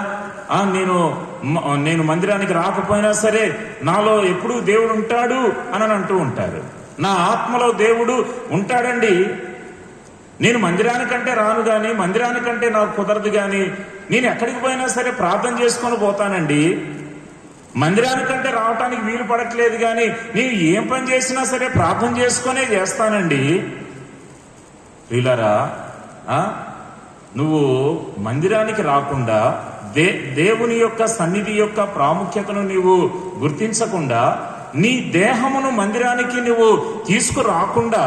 నేను మందిరానికి రాకపోయినా సరే నాలో ఎప్పుడూ దేవుడు ఉంటాడు అని అంటూ ఉంటారు. నా ఆత్మలో దేవుడు ఉంటాడండి. నేను మందిరానికంటే రాను గాని, మందిరానికంటే నాకు కుదరదు గాని, నేను ఎక్కడికి పోయినా సరే ప్రార్థన చేసుకొని పోతానండి. మందిరానికంటే రావటానికి వీలు పడట్లేదు గాని నేను ఏం పని చేసినా సరే ప్రార్థన చేసుకునే చేస్తానండి. ప్రియులారా, నువ్వు మందిరానికి రాకుండా దేవుని యొక్క సన్నిధి యొక్క ప్రాముఖ్యతను నీవు గుర్తించకుండా, నీ దేహమును మందిరానికి నువ్వు తీసుకురాకుండా,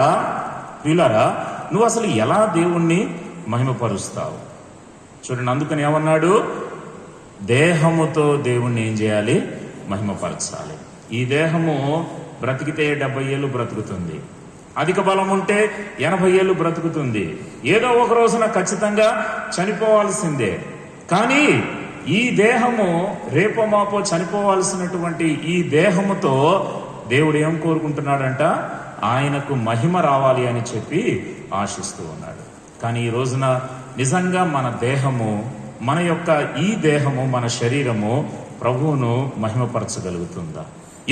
ప్రియులారా, నువ్వు అసలు ఎలా దేవుణ్ణి మహిమపరుస్తావు? చూడండి, అందుకని ఏమన్నాడు? దేహముతో దేవుణ్ణి ఏం చేయాలి? మహిమపరచాలి. ఈ దేహము బ్రతికితే 70 ఏళ్ళు బ్రతుకుతుంది, అధిక బలం ఉంటే 80 ఏళ్ళు బ్రతుకుతుంది. ఏదో ఒక రోజున ఖచ్చితంగా చనిపోవాల్సిందే. కానీ ఈ దేహము రేపో మాపో చనిపోవాల్సినటువంటి ఈ దేహముతో దేవుడు ఏం కోరుకుంటున్నాడంట? ఆయనకు మహిమ రావాలి అని చెప్పి ఆశిస్తూ ఉన్నాడు. కానీ ఈ రోజున నిజంగా మన దేహము, మన యొక్క ఈ దేహము, మన శరీరము ప్రభువును మహిమపరచగలుగుతుందా?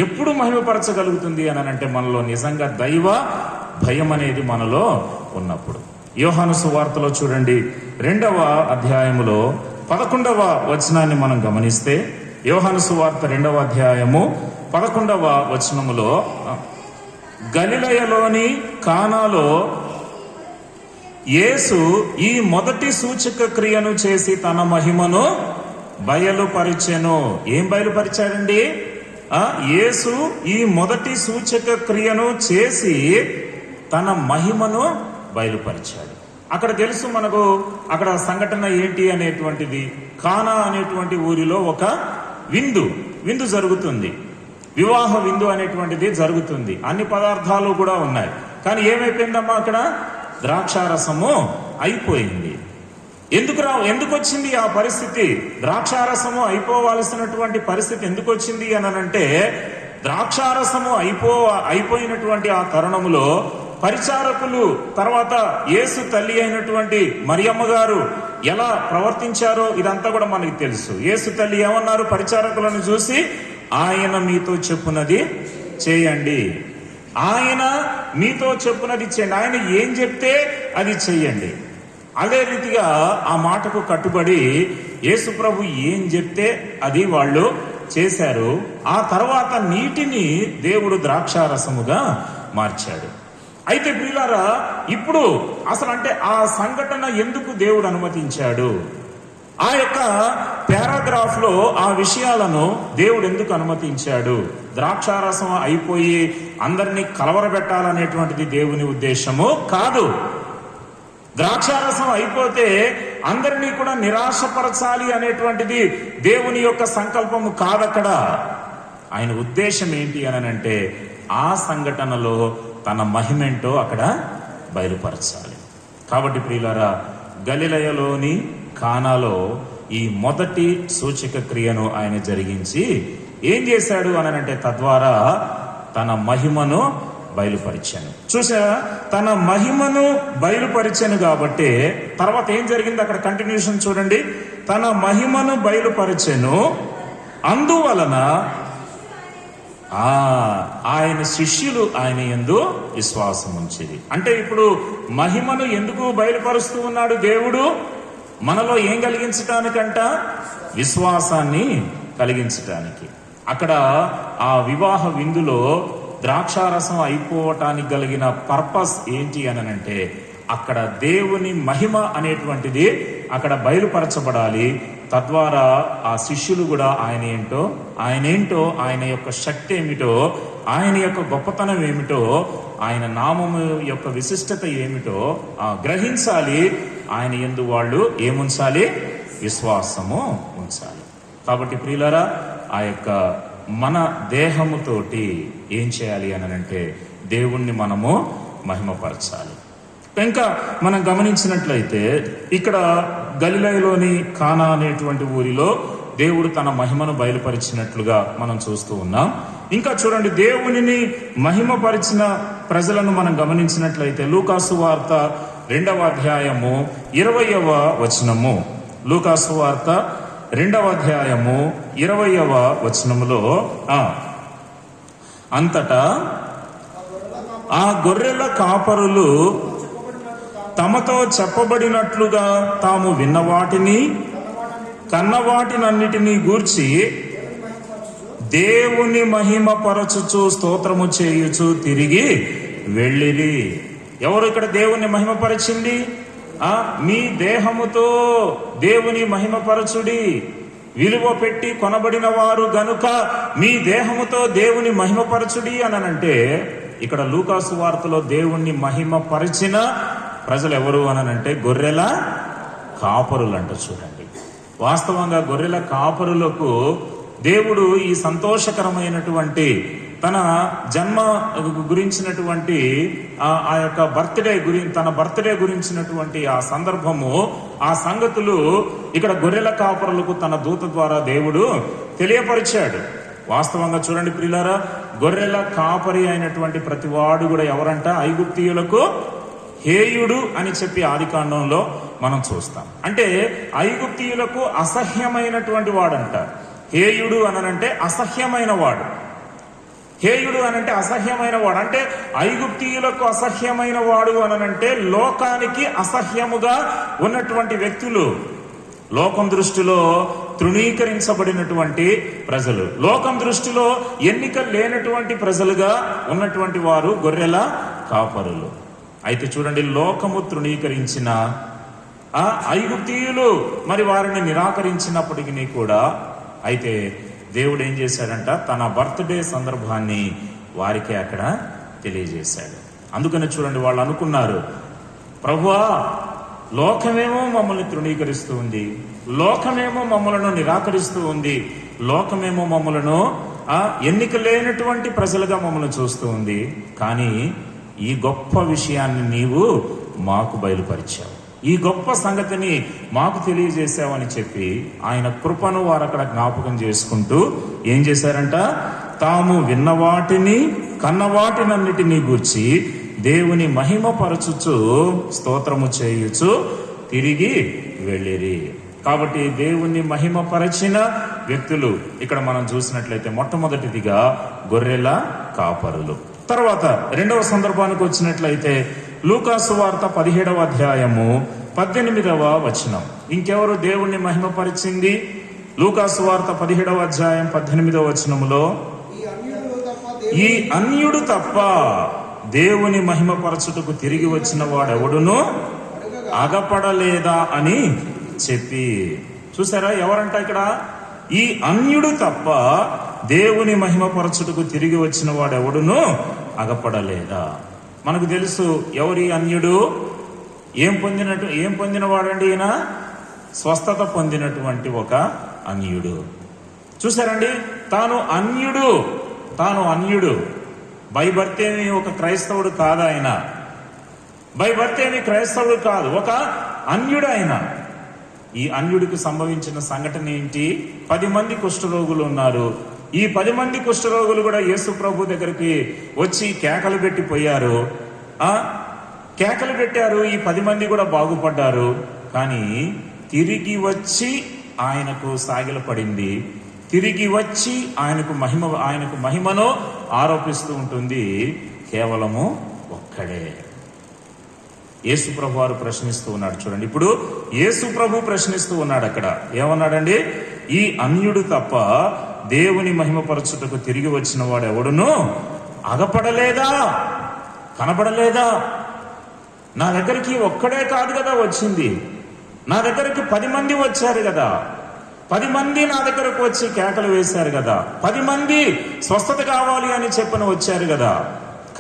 ఎప్పుడు మహిమపరచగలుగుతుంది అని అంటే మనలో నిజంగా దైవ భయం అనేది మనలో ఉన్నప్పుడు. యోహాను సువార్తలో చూడండి 2వ అధ్యాయములో 11వ వచనాన్ని మనం గమనిస్తే, యోహాను సువార్త 2వ అధ్యాయము 11వ వచనములో, గలిలయలోని కానాలో యేసు ఈ మొదటి సూచక క్రియను చేసి తన మహిమను బయలుపరిచెను. ఏం బయలుపరిచాడండి? యేసు ఈ మొదటి సూచక క్రియను చేసి తన మహిమను బయలుపరిచాడు. అక్కడ తెలుసు మనకు, అక్కడ సంఘటన ఏంటి అనేటువంటిది, కానా అనేటువంటి ఊరిలో ఒక విందు జరుగుతుంది. వివాహ విందు అనేటువంటిది జరుగుతుంది. అన్ని పదార్థాలు కూడా ఉన్నాయి. కానీ ఏమైపోయిందమ్మా, అక్కడ ద్రాక్షారసము అయిపోయింది. ఎందుకు వచ్చింది ఆ పరిస్థితి? ద్రాక్షారసము అయిపోవాల్సినటువంటి పరిస్థితి ఎందుకు వచ్చింది అని అంటే, ద్రాక్షారసము అయిపోయినటువంటి ఆ తరుణములో పరిచారకులు, తర్వాత యేసు తల్లి అయినటువంటి మరియమ్మ గారు ఎలా ప్రవర్తించారో ఇదంతా కూడా మనకి తెలుసు. యేసు తల్లి ఏమన్నారు? పరిచారకులను చూసి, ఆయన మీతో చెప్పునది చేయండి, ఆయన మీతో చెప్పునది చేయండి, ఆయన ఏం చెప్తే అది చెయ్యండి. అదే రీతిగా ఆ మాటకు కట్టుబడి యేసు ప్రభు ఏం చెప్తే అది వాళ్ళు చేశారు. ఆ తర్వాత నీటిని దేవుడు ద్రాక్షారసముగా మార్చాడు. అయితే ప్రియులారా, ఇప్పుడు అసలు అంటే ఆ సంఘటన ఎందుకు దేవుడు అనుమతించాడు? ఆ యొక్క పారాగ్రాఫ్ లో ఆ విషయాలను దేవుడు ఎందుకు అనుమతించాడు? ద్రాక్షారసం అయిపోయి అందరినీ కలవరబెట్టాలనేటువంటిది దేవుని ఉద్దేశము కాదు. ద్రాక్షారసం అయిపోతే అందరినీ కూడా నిరాశపరచాలి అనేటువంటిది దేవుని యొక్క సంకల్పము కాదక్కడ. ఆయన ఉద్దేశం ఏంటి అని అంటే, ఆ సంఘటనలో తన మహిమేంటో అక్కడ బయలుపరచాలి. కాబట్టి ప్రియులారా, గలిలయలోని కానాలో ఈ మొదటి సూచక క్రియను ఆయన జరిగించి ఏం చేశాడు అని అంటే, తద్వారా తన మహిమను బయలుపరిచాను. చూసా, తన మహిమను బయలుపరిచాను కాబట్టి తర్వాత ఏం జరిగింది అక్కడ కంటిన్యూషన్ చూడండి. తన మహిమను బయలుపరిచెను, అందువలన ఆయన శిష్యులు ఆయన యందు విశ్వాసం ఉంచిరి. అంటే ఇప్పుడు మహిమను ఎందుకు బయలుపరుస్తూ ఉన్నాడు దేవుడు? మనలో ఏం కలిగించటానికంట? విశ్వాసాన్ని కలిగించటానికి. అక్కడ ఆ వివాహ విందులో ద్రాక్షారసం అయిపోవటానికి కలిగిన పర్పస్ ఏంటి అని అంటే, అక్కడ దేవుని మహిమ అనేటువంటిది అక్కడ బయలుపరచబడాలి. తద్వారా ఆ శిష్యులు కూడా ఆయన ఏంటో ఆయన యొక్క శక్తి ఏమిటో, ఆయన యొక్క గొప్పతనం ఏమిటో, ఆయన నామము యొక్క విశిష్టత ఏమిటో గ్రహించాలి. ఆయన యందు వాళ్ళు ఏముంచాలి? విశ్వాసము ఉంచాలి. కాబట్టి ప్రియులారా, ఆ యొక్క మన దేహముతోటి ఏం చేయాలి అని అంటే, దేవుణ్ణి మనము మహిమపరచాలి. ఇంకా మనం గమనించినట్లయితే ఇక్కడ గలిలయలోని కానా అనేటువంటి ఊరిలో దేవుడు తన మహిమను బయలుపరిచినట్లుగా మనం చూస్తూ ఉన్నాం. ఇంకా చూడండి, దేవునిని మహిమపరిచిన ప్రజలను మనం గమనించినట్లయితే లూకాసు వార్త 2వ అధ్యాయము 20వ వచనము, లూకాసు వార్త 2వ అధ్యాయము 20వ వచనములో, అంతటా ఆ గొర్రెల కాపరులు తమతో చెప్పబడినట్లుగా తాము విన్నవాటిని కన్నవాటినన్నిటినీ గూర్చి దేవుని మహిమపరచుచు స్తోత్రము చేయుచు తిరిగి వెళ్ళిరి. ఎవరు ఇక్కడ దేవుని మహిమపరచింది? మీ దేహముతో దేవుని మహిమపరచుడి, విలువ పెట్టి కొనబడిన వారు గనుక మీ దేహముతో దేవుని మహిమపరచుడి అనంటే, ఇక్కడ లూకాసు వార్తలో దేవుణ్ణి మహిమపరిచిన ప్రజలు ఎవరు అనంటే గొర్రెల కాపరులు అంట. చూడండి, వాస్తవంగా గొర్రెల కాపరులకు దేవుడు ఈ సంతోషకరమైనటువంటి తన జన్మ గురించినటువంటి ఆ యొక్క తన బర్త్డే గురించినటువంటి ఆ సందర్భము, ఆ సంగతులు ఇక్కడ గొర్రెల కాపరులకు తన దూత ద్వారా దేవుడు తెలియపరిచాడు. వాస్తవంగా చూడండి ప్రియులారా, గొర్రెల కాపరి అయినటువంటి ప్రతివాడు కూడా ఎవరంట? ఐగుప్తీయులకు హేయుడు అని చెప్పి ఆదికాండంలో మనం చూస్తాం. అంటే ఐగుప్తీయులకు అసహ్యమైనటువంటి వాడంట. హేయుడు అనంటే అసహ్యమైన వాడు. హేయుడు అనంటే అసహ్యమైన వాడు, అంటే ఐగుప్తీయులకు అసహ్యమైన వాడు అనంటే లోకానికి అసహ్యముగా ఉన్నటువంటి వ్యక్తులు, లోకం దృష్టిలో తృణీకరించబడినటువంటి ప్రజలు, లోకం దృష్టిలో ఎన్నిక లేనటువంటి ప్రజలుగా ఉన్నటువంటి వారు గొర్రెల కాపరులు. అయితే చూడండి, లోకము తృణీకరించిన ఐగుప్తీయులు మరి వారిని నిరాకరించినప్పటికీ కూడా అయితే దేవుడు ఏం చేశాడంట, తన బర్త్డే సందర్భాన్ని వారికి అక్కడ తెలియజేశాడు. అందుకని చూడండి, వాళ్ళు అనుకున్నారు, ప్రభువా లోకమేమో మమ్మల్ని తృణీకరిస్తూ ఉంది, లోకమేమో మమ్మలను నిరాకరిస్తూ ఉంది, లోకమేమో మమ్మలను ఎన్నిక లేనటువంటి ప్రజలుగా మమ్మల్ని చూస్తూ ఉంది, కానీ ఈ గొప్ప విషయాన్ని నీవు మాకు బయలుపరిచావు, ఈ గొప్ప సంగతిని మాకు తెలియజేశావని చెప్పి ఆయన కృపను వారు అక్కడ జ్ఞాపకం చేసుకుంటూ ఏం చేశారంట, తాము విన్న వాటిని కన్న వాటినన్నిటినీ గూర్చి దేవుని మహిమపరచుచు స్తోత్రము చేయుచు తిరిగి వెళ్ళిరి. కాబట్టి దేవుణ్ణి మహిమపరచిన వ్యక్తులు ఇక్కడ మనం చూసినట్లయితే మొట్టమొదటిదిగా గొర్రెల కాపరులు. తర్వాత రెండవ సందర్భానికి వచ్చినట్లయితే లూకాసు వార్త 17వ అధ్యాయము 18వ వచనం. ఇంకెవరు దేవుణ్ణి మహిమపరిచింది? లూకాసు వార్త 17వ అధ్యాయం 18వ వచనములో, ఈ అన్యుడు తప్ప దేవుని మహిమపరచుటకు తిరిగి వచ్చిన వాడెవడును అగపడలేదా అని చెప్పి. చూసారా, ఎవరంట ఇక్కడ? ఈ అన్యుడు తప్ప దేవుని మహిమపరచుటకు తిరిగి వచ్చిన వాడెవడును అగపడలేదా. మనకు తెలుసు ఎవరి అన్యుడు, ఏం పొందిన వాడండి ఈయన? స్వస్థత పొందినటువంటి ఒక అన్యుడు. చూసారండి, తాను అన్యుడు బై బర్త్ ఏమి ఒక క్రైస్తవుడు కాదు, ఆయన బై బర్త్ ఏమి క్రైస్తవుడు కాదు, ఒక అన్యుడు ఆయన. ఈ అన్యుడికి సంభవించిన సంఘటన ఏంటి? 10 మంది కుష్ఠరోగులు ఉన్నారు. ఈ 10 మంది కుష్ఠరోగులు కూడా యేసు ప్రభు దగ్గరికి వచ్చి కేకలు పెట్టి పోయారు, కేకలు పెట్టారు. ఈ 10 మంది కూడా బాగుపడ్డారు. కానీ తిరిగి వచ్చి ఆయనకు సాగిలపడింది, తిరిగి వచ్చి ఆయనకు మహిమను ఆరోపిస్తూ ఉంటుంది కేవలము ఒక్కడే. యేసు ప్రభు వారు ప్రశ్నిస్తూ ఉన్నాడు. చూడండి, ఇప్పుడు యేసు ప్రభు ప్రశ్నిస్తూ ఉన్నాడు. అక్కడ ఏమన్నాడండి? ఈ అన్యుడు తప్ప దేవుని మహిమపరచుటకు తిరిగి వచ్చిన వాడు ఎవడును అగపడలేదా, కనపడలేదా? నా దగ్గరికి ఒక్కడే కాదు కదా వచ్చింది, నా దగ్గరికి 10 మంది వచ్చారు కదా, 10 మంది నా దగ్గరకు వచ్చి కేకలు వేశారు కదా, 10 మంది స్వస్థత కావాలి అని చెప్పని వచ్చారు కదా.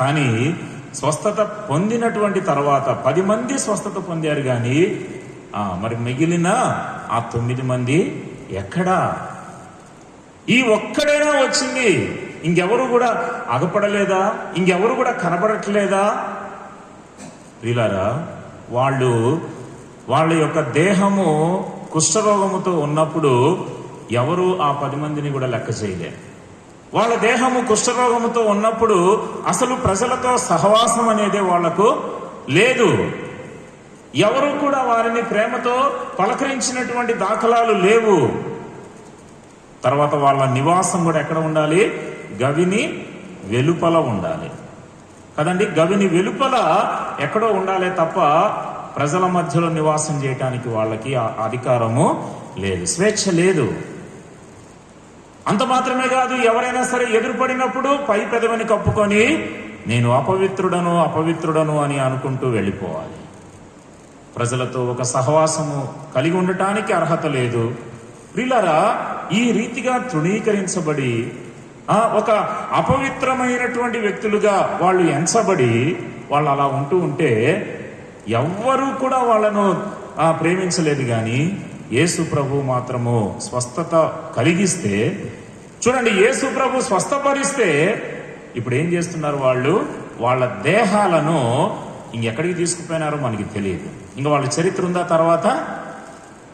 కానీ స్వస్థత పొందినటువంటి తర్వాత 10 మంది స్వస్థత పొందారు, కానీ మరి మిగిలిన ఆ 9 మంది ఎక్కడా? ఈ ఒక్కడైనా వచ్చింది, ఇంకెవరు కూడా అగపడలేదా? ఇంకెవరు కూడా కనబడట్లేదా? ప్రియులారా, వాళ్ళ యొక్క దేహము కుష్ఠరోగముతో ఉన్నప్పుడు ఎవరు ఆ 10 మందిని కూడా లెక్క చేయలేరు. వాళ్ళ దేహము కుష్ఠరోగముతో ఉన్నప్పుడు అసలు ప్రజలతో సహవాసం అనేది వాళ్లకు లేదు. ఎవరు కూడా వారిని ప్రేమతో పలకరించినటువంటి దాఖలాలు లేవు. తర్వాత వాళ్ళ నివాసం కూడా ఎక్కడ ఉండాలి? గవిని వెలుపల ఉండాలి కదండి. గవిని వెలుపల ఎక్కడో ఉండాలి తప్ప ప్రజల మధ్యలో నివాసం చేయటానికి వాళ్ళకి అధికారము లేదు, స్వేచ్ఛ లేదు. అంత మాత్రమే కాదు, ఎవరైనా సరే ఎదురుపడినప్పుడు పై పెదవిని కప్పుకొని నేను అపవిత్రుడను అని అనుకుంటూ వెళ్ళిపోవాలి. ప్రజలతో ఒక సహవాసము కలిగి ఉండటానికి అర్హత లేదు. ప్రియులారా, ఈ రీతిగా తృణీకరించబడి ఒక అపవిత్రమైనటువంటి వ్యక్తులుగా వాళ్ళు ఎంచబడి వాళ్ళు అలా ఉంటూ ఉంటే ఎవ్వరూ కూడా వాళ్ళను ప్రేమించలేదు. కానీ యేసు ప్రభు మాత్రము స్వస్థత కలిగిస్తే, చూడండి, యేసు ప్రభు స్వస్థపరిస్తే ఇప్పుడు ఏం చేస్తున్నారు? వాళ్ళ దేహాలను ఇంకెక్కడికి తీసుకుపోయినారో మనకి తెలియదు. ఇంకా వాళ్ళ చరిత్ర ఉందా? తర్వాత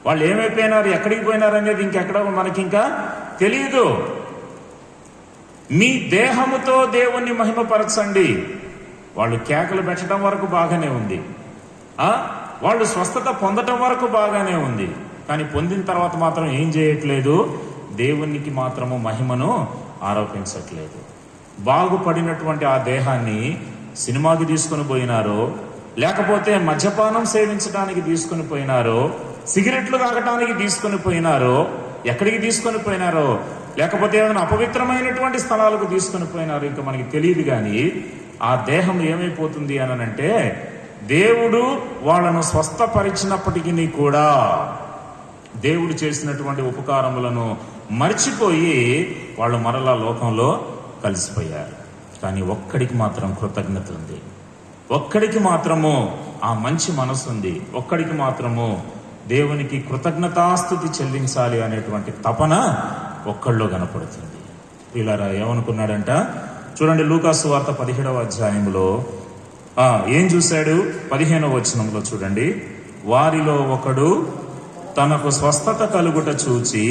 వాళ్ళు ఏమైపోయినారు, ఎక్కడికి పోయినారు అనేది ఇంకెక్కడ మనకి ఇంకా తెలియదు. మీ దేహముతో దేవుణ్ణి మహిమపరచండి. వాళ్ళు కేకలు పెట్టడం వరకు బాగానే ఉంది, వాళ్ళు స్వస్థత పొందటం వరకు బాగానే ఉంది. కానీ పొందిన తర్వాత మాత్రం ఏం చేయట్లేదు? దేవునికి మాత్రము మహిమను ఆరోపించట్లేదు. బాగుపడినటువంటి ఆ దేహాన్ని సినిమాకి తీసుకుని పోయినారో, లేకపోతే మద్యపానం సేవించడానికి తీసుకుని పోయినారో, సిగరెట్లు తాగటానికి తీసుకుని పోయినారో, ఎక్కడికి తీసుకొని పోయినారో, లేకపోతే ఏదైనా అపవిత్రమైనటువంటి స్థలాలకు తీసుకొని పోయినారో ఇంకా మనకి తెలియదు. కానీ ఆ దేహం ఏమైపోతుంది అనంటే, దేవుడు వాళ్ళను స్వస్థపరిచినప్పటికీ కూడా దేవుడు చేసినటువంటి ఉపకారములను మర్చిపోయి వాళ్ళు మరలా లోకంలో కలిసిపోయారు. కానీ ఒక్కడికి మాత్రం కృతజ్ఞత ఉంది, ఒక్కడికి మాత్రము ఆ మంచి మనసు ఉంది, ఒక్కడికి మాత్రము దేవునికి కృతజ్ఞతాస్తుతి చెల్లించాలి అనేటువంటి తపన ఒక్కళ్ళలో కనపడుతుంది. వీళ్ళారా ఏమనుకున్నాడంట చూడండి, లూకాసు వార్త 17వ అధ్యాయంలో ఏం చూశాడు? 15వ వచనంలో చూడండి. వారిలో ఒకడు తనకు స్వస్థత కలుగుట చూచి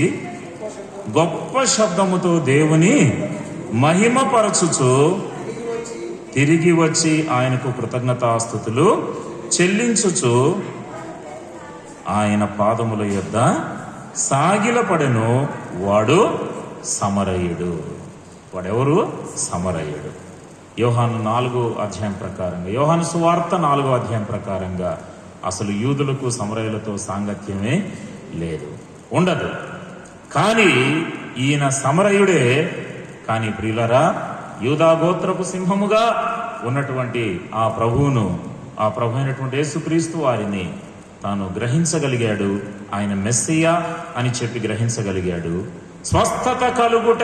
గొప్ప శబ్దముతో దేవుని మహిమపరచుచు తిరిగి వచ్చి ఆయనకు కృతజ్ఞతాస్తుతులు చెల్లించుచు ఆయన పాదముల యొద్ద సాగిలపడెను. వాడు సమరయుడు. వాడెవరు? సమరయుడు. యోహాను 4వ అధ్యాయం ప్రకారంగా, యోహాను సువార్త 4వ అధ్యాయం ప్రకారంగా అసలు యూదులకు సమరయులతో సాంగత్యమే లేదు, ఉండదు. కానీ ఈయన సమరయుడే. కానీ ప్రియులరా, యూదా గోత్రపు సింహముగా ఉన్నటువంటి ఆ ప్రభువును, ఆ ప్రభు అయినటువంటి యేసుక్రీస్తు వారిని తాను గ్రహించగలిగాడు. ఆయన మెస్సియా అని చెప్పి గ్రహించగలిగాడు. స్వస్థత కలుగుట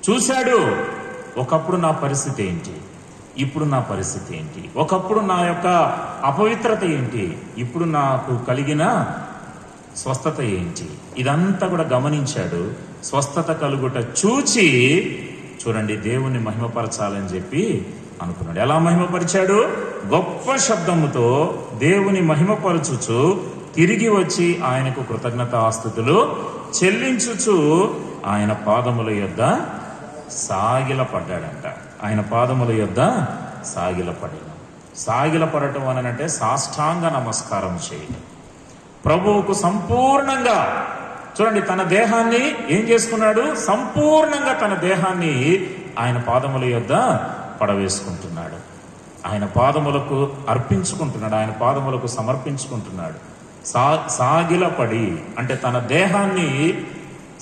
చూశాడు. ఒకప్పుడు నా పరిస్థితి ఏంటి, ఇప్పుడు నా పరిస్థితి ఏంటి, ఒకప్పుడు నా యొక్క అపవిత్రత ఏంటి, ఇప్పుడు నాకు కలిగిన స్వస్థత ఏంటి, ఇదంతా కూడా గమనించాడు. స్వస్థత కలుగుట చూచి చూడండి దేవుణ్ణి మహిమపరచాలని చెప్పి అనుకున్నాడు. ఎలా మహిమపరిచాడు? గొప్ప శబ్దముతో దేవుని మహిమపరచుచు తిరిగి వచ్చి ఆయనకు కృతజ్ఞతాస్తుతులు చెల్లించుచు ఆయన పాదముల యొద్ద సాగిలపడ్డాడంట. ఆయన పాదముల యొద్ద సాగిలపడాడు. సాగిలపడటం అనంటే సాష్టాంగ నమస్కారం చేయడం. ప్రభువుకు సంపూర్ణంగా చూడండి, తన దేహాన్ని ఏం చేసుకున్నాడు? సంపూర్ణంగా తన దేహాన్ని ఆయన పాదముల యొద్ద పడవేసుకుంటున్నాడు. ఆయన పాదములకు అర్పించుకుంటున్నాడు, ఆయన పాదములకు సమర్పించుకుంటున్నాడు. సాగిలపడి అంటే తన దేహాన్ని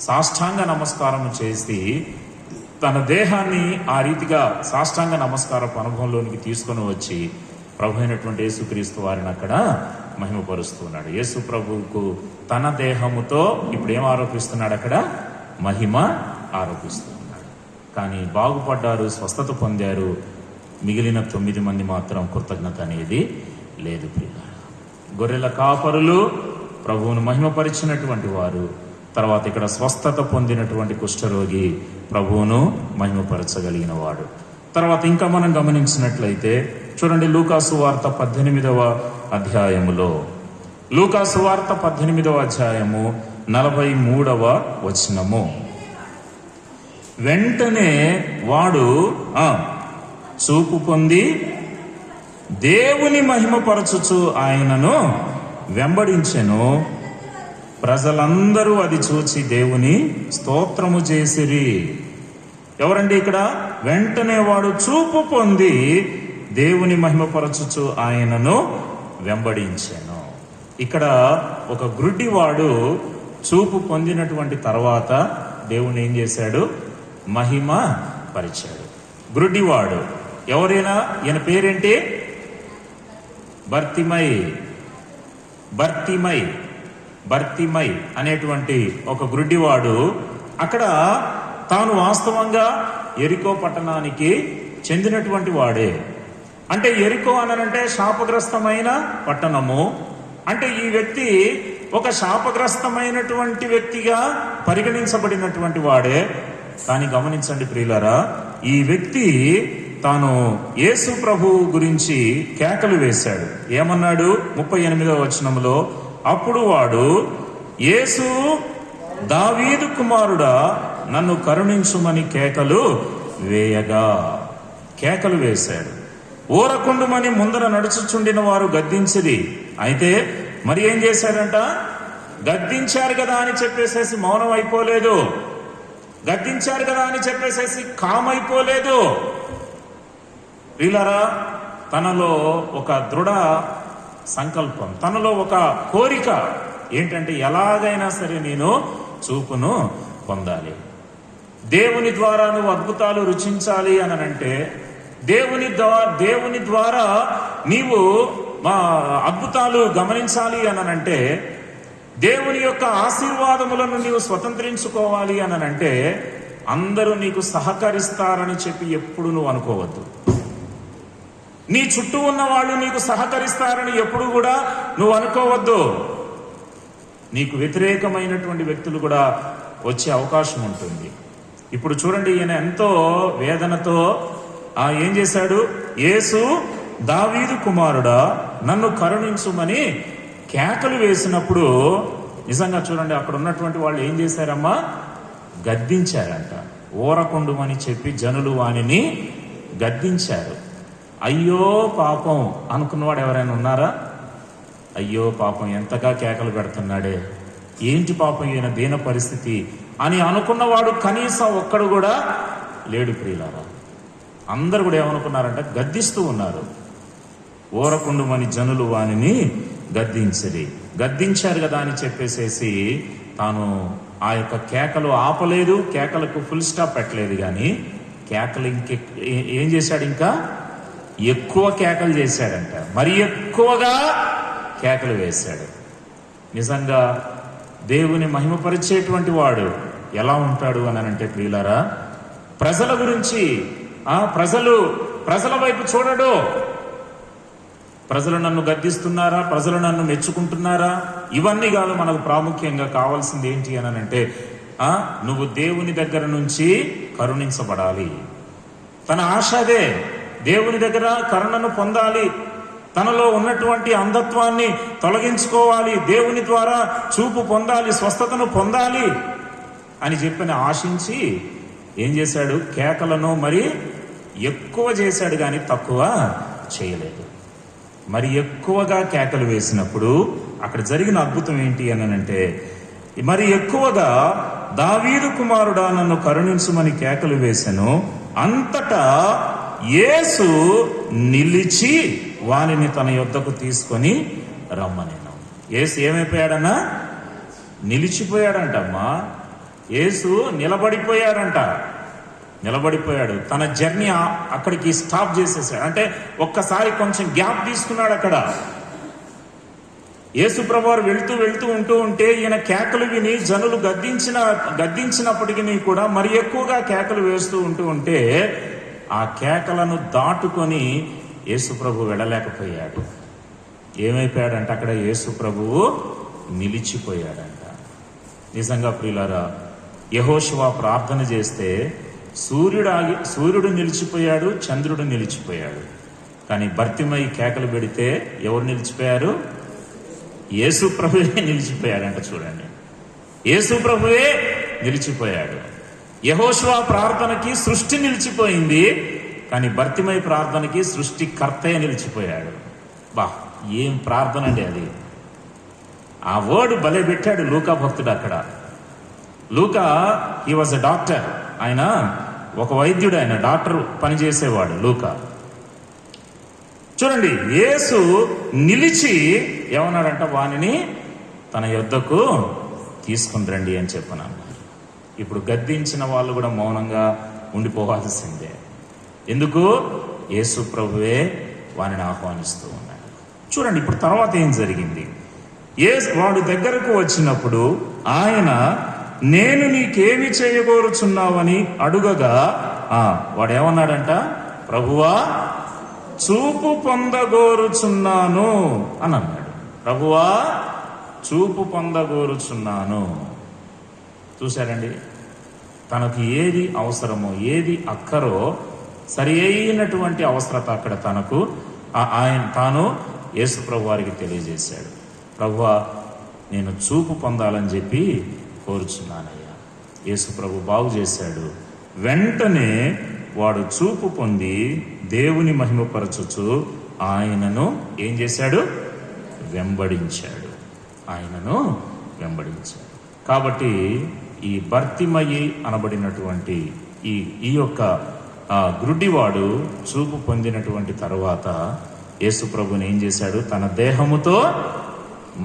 సాష్టాంగ నమస్కారం చేసి తన దేహాన్ని ఆ రీతిగా సాష్టాంగ నమస్కారపు అనుభవంలోనికి తీసుకొని వచ్చి ప్రభు అయినటువంటి యేసుక్రీస్తు వారిని అక్కడ మహిమపరుస్తున్నాడు. యేసు ప్రభువుకు తన దేహముతో ఇప్పుడు ఏం ఆరోపిస్తున్నాడు? అక్కడ మహిమ ఆరోపిస్తున్నాడు. కానీ బాగుపడ్డారు, స్వస్థత పొందారు. మిగిలిన 9 మంది మాత్రం కృతజ్ఞత అనేది లేదు. ప్రియులారా, గొర్రెల కాపరులు ప్రభువును మహిమపరిచినటువంటి వారు, తర్వాత ఇక్కడ స్వస్థత పొందినటువంటి కుష్ఠరోగి ప్రభువును మహిమపరచగలిగిన వాడు. తర్వాత ఇంకా మనం గమనించినట్లయితే చూడండి, లూకాసు వార్త 18వ అధ్యాయములో, లూకాసు వార్త 18వ అధ్యాయము 43వ వచనము. వెంటనే వాడు చూపు పొంది దేవుని మహిమపరచుచు ఆయనను వెంబడించెను. ప్రజలందరూ అది చూచి దేవుని స్తోత్రము చేసిరి. ఎవరండి ఇక్కడ? వెంటనే వాడు చూపు పొంది దేవుని మహిమపరచుచు ఆయనను వెంబడించెను. ఇక్కడ ఒక గ్రుడ్డివాడు చూపు పొందినటువంటి తర్వాత దేవుని ఏం చేశాడు? మహిమ పరిచాడు. గ్రుడ్డివాడు ఎవరైనా, ఈయన పేరేంటి? బర్తిమై అనేటువంటి ఒక గ్రుడ్డివాడు అక్కడ తాను వాస్తవంగా ఎరికో పట్టణానికి చెందినటువంటి వాడే. అంటే ఎరికో అనంటే శాపగ్రస్తమైన పట్టణము. అంటే ఈ వ్యక్తి ఒక శాపగ్రస్తమైనటువంటి వ్యక్తిగా పరిగణించబడినటువంటి వాడే. కానీ గమనించండి ప్రియులారా, ఈ వ్యక్తి తాను యేసు ప్రభు గురించి కేకలు వేశాడు. ఏమన్నాడు? 38వ వచనంలో, అప్పుడు వాడు, యేసు దావీదు కుమారుడా నన్ను కరుణించుమని కేకలు వేశాడు. ఊరకుండుమని ముందర నడుచుచుండిన వారు గద్దించిది. అయితే మరి ఏం చేశాడంట? గద్దించారు కదా అని చెప్పేసేసి మౌనం అయిపోలేదు. గద్దించారు కదా అని చెప్పేసేసి కామైపోలేదు. ప్రియులారా, తనలో ఒక దృఢ సంకల్పం, తనలో ఒక కోరిక ఏంటంటే ఎలాగైనా సరే నేను చూపును పొందాలి. దేవుని ద్వారా నువ్వు అద్భుతాలు రుచించాలి అని అంటే, దేవుని ద్వారా నీవు అద్భుతాలు గమనించాలి అని అంటే, దేవుని యొక్క ఆశీర్వాదములను నీవు స్వతంత్రించుకోవాలి అని అంటే అందరూ నీకు సహకరిస్తారని చెప్పి ఎప్పుడు నువ్వు అనుకోవద్దు. నీ చుట్టూ ఉన్న వాళ్ళు నీకు సహకరిస్తారని ఎప్పుడు కూడా నువ్వు అనుకోవద్దు. నీకు వ్యతిరేకమైనటువంటి వ్యక్తులు కూడా వచ్చే అవకాశం ఉంటుంది. ఇప్పుడు చూడండి, ఈయన ఎంతో వేదనతో ఏం చేశాడు? యేసు దావీదు కుమారుడా నన్ను కరుణించుమని కేకలు వేసినప్పుడు నిజంగా చూడండి, అక్కడ ఉన్నటువంటి వాళ్ళు ఏం చేశారమ్మా? గద్దించారంట. ఊరకుండుమని చెప్పి జనులు వానిని గద్దించారు. అయ్యో పాపం అనుకున్నవాడు ఎవరైనా ఉన్నారా? అయ్యో పాపం ఎంతగా కేకలు పెడుతున్నాడే, ఏంటి పాపం ఈయన దీన పరిస్థితి అని అనుకున్నవాడు కనీసం ఒక్కడు కూడా లేడు. ప్రియులారా, అందరు కూడా ఏమనుకున్నారంటే గద్దిస్తూ ఉన్నారు. ఊరకుండుమని జనులు వానిని గద్దించారు కదా అని చెప్పేసేసి తాను ఆ యొక్క కేకలు ఆపలేదు, కేకలకు ఫుల్ స్టాప్ పెట్టలేదు. కానీ కేకలు ఏం చేశాడు? ఇంకా ఎక్కువ కేకలు చేశాడంట, మరి ఎక్కువగా కేకలు వేశాడు. నిజంగా దేవుని మహిమపరిచేటువంటి వాడు ఎలా ఉంటాడు అని అంటే ప్రియులారా, ప్రజల గురించి ప్రజల వైపు చూడడు. ప్రజలు నన్ను గద్దిస్తున్నారా, ప్రజలు నన్ను మెచ్చుకుంటున్నారా, ఇవన్నీ కాదు మనకు ప్రాముఖ్యంగా కావాల్సింది ఏంటి అని అంటే నువ్వు దేవుని దగ్గర నుంచి కరుణించబడాలి. తన ఆశ అదే, దేవుని దగ్గర కరుణను పొందాలి, తనలో ఉన్నటువంటి అంధత్వాన్ని తొలగించుకోవాలి, దేవుని ద్వారా చూపు పొందాలి, స్వస్థతను పొందాలి అని చెప్పని ఆశించి ఏం చేశాడు? కేకలను మరి ఎక్కువ చేశాడు, కానీ తక్కువ చేయలేదు. మరి ఎక్కువగా కేకలు వేసినప్పుడు అక్కడ జరిగిన అద్భుతం ఏంటి అని అంటే, మరి ఎక్కువగా దావీదు కుమారుడా నన్ను కరుణించుమని కేకలు వేసెను. అంతటా యేసు నిలిచి వానిని తన యొద్దకు తీసుకొని రమ్మనేను. యేసు ఏమైపోయాడన్నా? నిలిచిపోయాడంటమ్మా. యేసు నిలబడిపోయాడు. తన జర్నీ అక్కడికి స్టాప్ చేసేసాడు. అంటే ఒక్కసారి కొంచెం గ్యాప్ తీసుకున్నాడు అక్కడ. యేసు ప్రభువారు వెళ్తూ ఉంటే ఈయన కేకలు విని జనులు గద్దించినప్పటికీ కూడా మరి ఎక్కువగా కేకలు వేస్తూ ఉంటే ఆ కేకలను దాటుకొని యేసు ప్రభు వెళ్ళలేకపోయాడు. ఏమైపోయాడంట అక్కడ? యేసు ప్రభువు నిలిచిపోయాడంట. నిజంగా ప్రియులారా, యెహోషువ ప్రార్థన చేస్తే సూర్యుడు నిలిచిపోయాడు, చంద్రుడు నిలిచిపోయాడు. కానీ బర్తిమయి కేకలు పెడితే ఎవరు నిలిచిపోయారు? యేసు ప్రభువే నిలిచిపోయాడంట. చూడండి, యేసు ప్రభువే నిలిచిపోయాడు. యెహోషువ ప్రార్థనకి సృష్టి నిలిచిపోయింది, కానీ బర్తిమయి ప్రార్థనకి సృష్టికర్తయే నిలిచిపోయాడు. ఏం ప్రార్థన అండి అది! ఆ వర్డ్ భలే పెట్టాడు లూకా భక్తుడు అక్కడ. లూకా హీ వాజ్ ఎ డాక్టర్. ఆయన ఒక వైద్యుడు, ఆయన డాక్టర్ పనిచేసేవాడు లూకా. చూడండి, యేసు నిలిచి ఏమన్నాడంట? వానిని తన యొద్దకు తీసుకుని రండి అని చెప్పన్నాను. ఇప్పుడు గద్దించిన వాళ్ళు కూడా మౌనంగా ఉండిపోవాల్సిందే. ఎందుకు? యేసు ప్రభువే వానిని ఆహ్వానిస్తూ ఉన్నాడు. చూడండి ఇప్పుడు తర్వాత ఏం జరిగింది. వాడు దగ్గరకు వచ్చినప్పుడు ఆయన నేను నీకేమి చేయగోరుచున్నావని అడుగగా వాడు ఏమన్నాడంట? ప్రభువా చూపు పొందగోరుచున్నాను అని అన్నాడు. ప్రభువా చూపు పొందగోరుచున్నాను. చూశారండి, తనకు ఏది అవసరమో ఏది అక్కరో సరి అయినటువంటి అవసరత అక్కడ తాను యేసు ప్రభు వారికి తెలియజేశాడు. ప్రభువా నేను చూపు పొందాలని చెప్పి కోరుచున్నానయ్యా. యేసు ప్రభు బాగు చేశాడు. వెంటనే వాడు చూపు పొంది దేవుని మహిమపరచుచు ఆయనను ఏం చేశాడు? వెంబడించాడు. కాబట్టి ఈ భర్తిమయి అనబడినటువంటి ఈ యొక్క గ్రుడ్డివాడు చూపు పొందినటువంటి తరువాత యేసు ప్రభుని ఏం చేశాడు? తన దేహముతో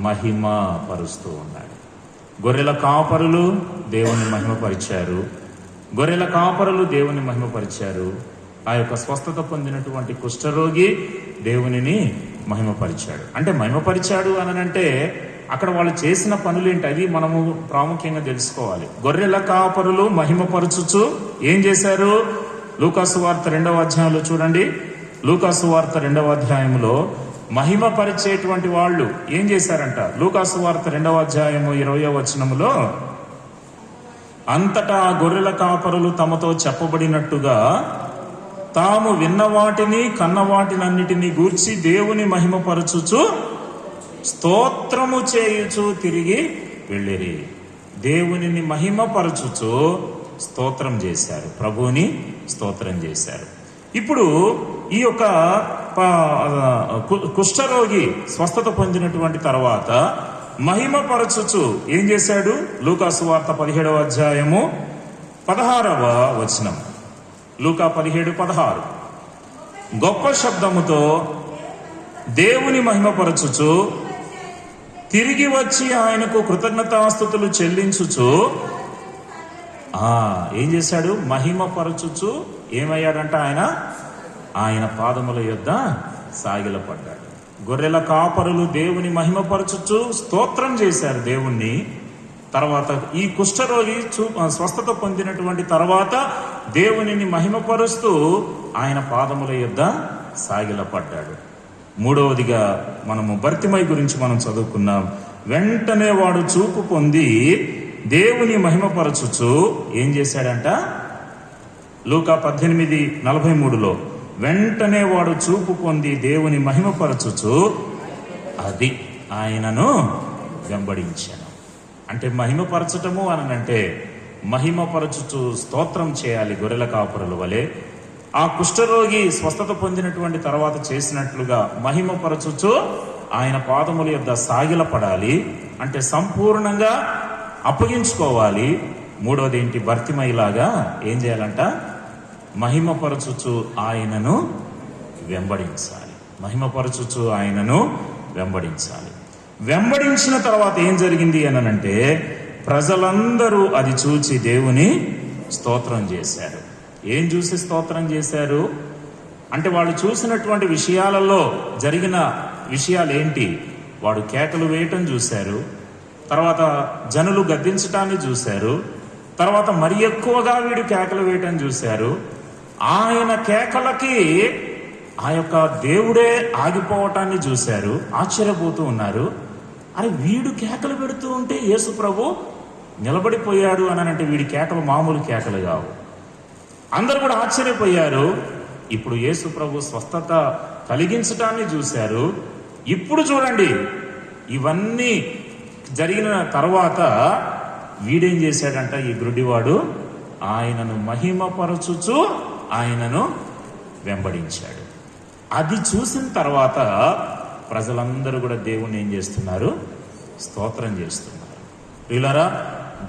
మహిమ పరుస్తూ ఉన్నాడు. గొర్రెల కాపరులు దేవుని మహిమపరిచారు. గొర్రెల కాపరులు దేవుని మహిమపరిచారు. ఆ యొక్క స్వస్థత పొందినటువంటి కుష్ఠరోగి దేవునిని మహిమపరిచాడు. అంటే మహిమపరిచాడు అనంటే అక్కడ వాళ్ళు చేసిన పనులేంటి, అది మనము ప్రాముఖ్యంగా తెలుసుకోవాలి. గొర్రెల కాపరులు మహిమపరచుచు ఏం చేశారు? లూకాసు వార్త 2వ అధ్యాయంలో చూడండి. లూకాసు వార్త 2వ అధ్యాయంలో మహిమపరిచేటువంటి వాళ్ళు ఏం చేశారంట? లూకాసు వార్త 2వ అధ్యాయము 20వ వచనములో, అంతటా గొర్రెల కాపరులు తమతో చెప్పబడినట్టుగా తాము విన్న వాటిని కన్న వాటినన్నిటినీ గూర్చి దేవుని మహిమపరచుచు స్తోత్రము చేయుచు తిరిగి వెళ్ళిరి. దేవునిని మహిమపరచుచు స్తోత్రం చేశారు, ప్రభువుని స్తోత్రం చేశారు. ఇప్పుడు ఈ యొక్క కుష్ఠరోగి స్వస్థత పొందినటువంటి తర్వాత మహిమపరచుచు ఏం చేశాడు? లూకాసు వార్త 17వ అధ్యాయము 16వ వచనం. లూకా 17:16, గొప్ప శబ్దముతో దేవుని మహిమపరచుచు తిరిగి వచ్చి ఆయనకు కృతజ్ఞతాస్తుతులు చెల్లించుచు ఏం చేశాడు? మహిమపరచుచు ఏమయ్యాడంట? ఆయన పాదముల యొద్ద సాగిలపడ్డాడు. గొర్రెల కాపరులు దేవుని మహిమపరచుచు స్తోత్రం చేశారు దేవుణ్ణి. తర్వాత ఈ కుష్ఠరోగి స్వస్థత పొందినటువంటి తర్వాత దేవునిని మహిమపరుస్తూ ఆయన పాదముల యొద్ద సాగిలపడ్డాడు. మూడవదిగా మనము భర్తిమయి గురించి మనం చదువుకున్నాం. వెంటనే వాడు చూపు పొంది దేవుని మహిమపరచుచు ఏం చేశాడంట? లూకా 18:43లో, వెంటనే వాడు చూపు పొంది దేవుని మహిమపరచుచు అది ఆయనను వెంబడించాను. అంటే మహిమపరచటము అనంటే మహిమపరచుచు స్తోత్రం చేయాలి. గొర్రెల కాపురుల వలె ఆ కుష్ఠరోగి స్వస్థత పొందినటువంటి తర్వాత చేసినట్లుగా మహిమపరచుచు ఆయన పాదముల యొద్ద సాగిలపడాలి. అంటే సంపూర్ణంగా అప్పగించుకోవాలి. మూడోది ఏంటి? భర్తిమయిలాగా ఏం చేయాలంట? మహిమపరచుచు ఆయనను వెంబడించాలి. మహిమపరచుచు ఆయనను వెంబడించాలి. వెంబడించిన తర్వాత ఏం జరిగింది అనంటే ప్రజలందరూ అది చూచి దేవుని స్తోత్రం చేశారు. ఏం చూసి స్తోత్రం చేశారు అంటే వాళ్ళు చూసినటువంటి విషయాలలో జరిగిన విషయాలు ఏంటి? వాడు కేకలు వేయటం చూశారు, తర్వాత జనులు గద్దించటాన్ని చూశారు, తర్వాత మరి ఎక్కువగా వీడు కేకలు వేయటం చూశారు. ఆయన కేకలకి ఆ యొక్క దేవుడే ఆగిపోవటాన్ని చూశారు, ఆశ్చర్యపోతూ ఉన్నారు. అరే వీడు కేకలు పెడుతూ ఉంటే యేసు ప్రభు నిలబడిపోయాడు అనంటే వీడి కేకలు మామూలు కేకలు కావు. అందరూ కూడా ఆశ్చర్యపోయారు. ఇప్పుడు యేసు ప్రభు స్వస్థత కలిగించటాన్ని చూశారు. ఇప్పుడు చూడండి, ఇవన్నీ జరిగిన తర్వాత వీడేం చేశాడంట? ఈ గుడ్డివాడు ఆయనను మహిమపరచుచు ఆయనను వెంబడించాడు. అది చూసిన తర్వాత ప్రజలందరూ కూడా దేవుణ్ణి ఏం చేస్తున్నారు? స్తోత్రం చేస్తున్నారు. వీళ్ళరా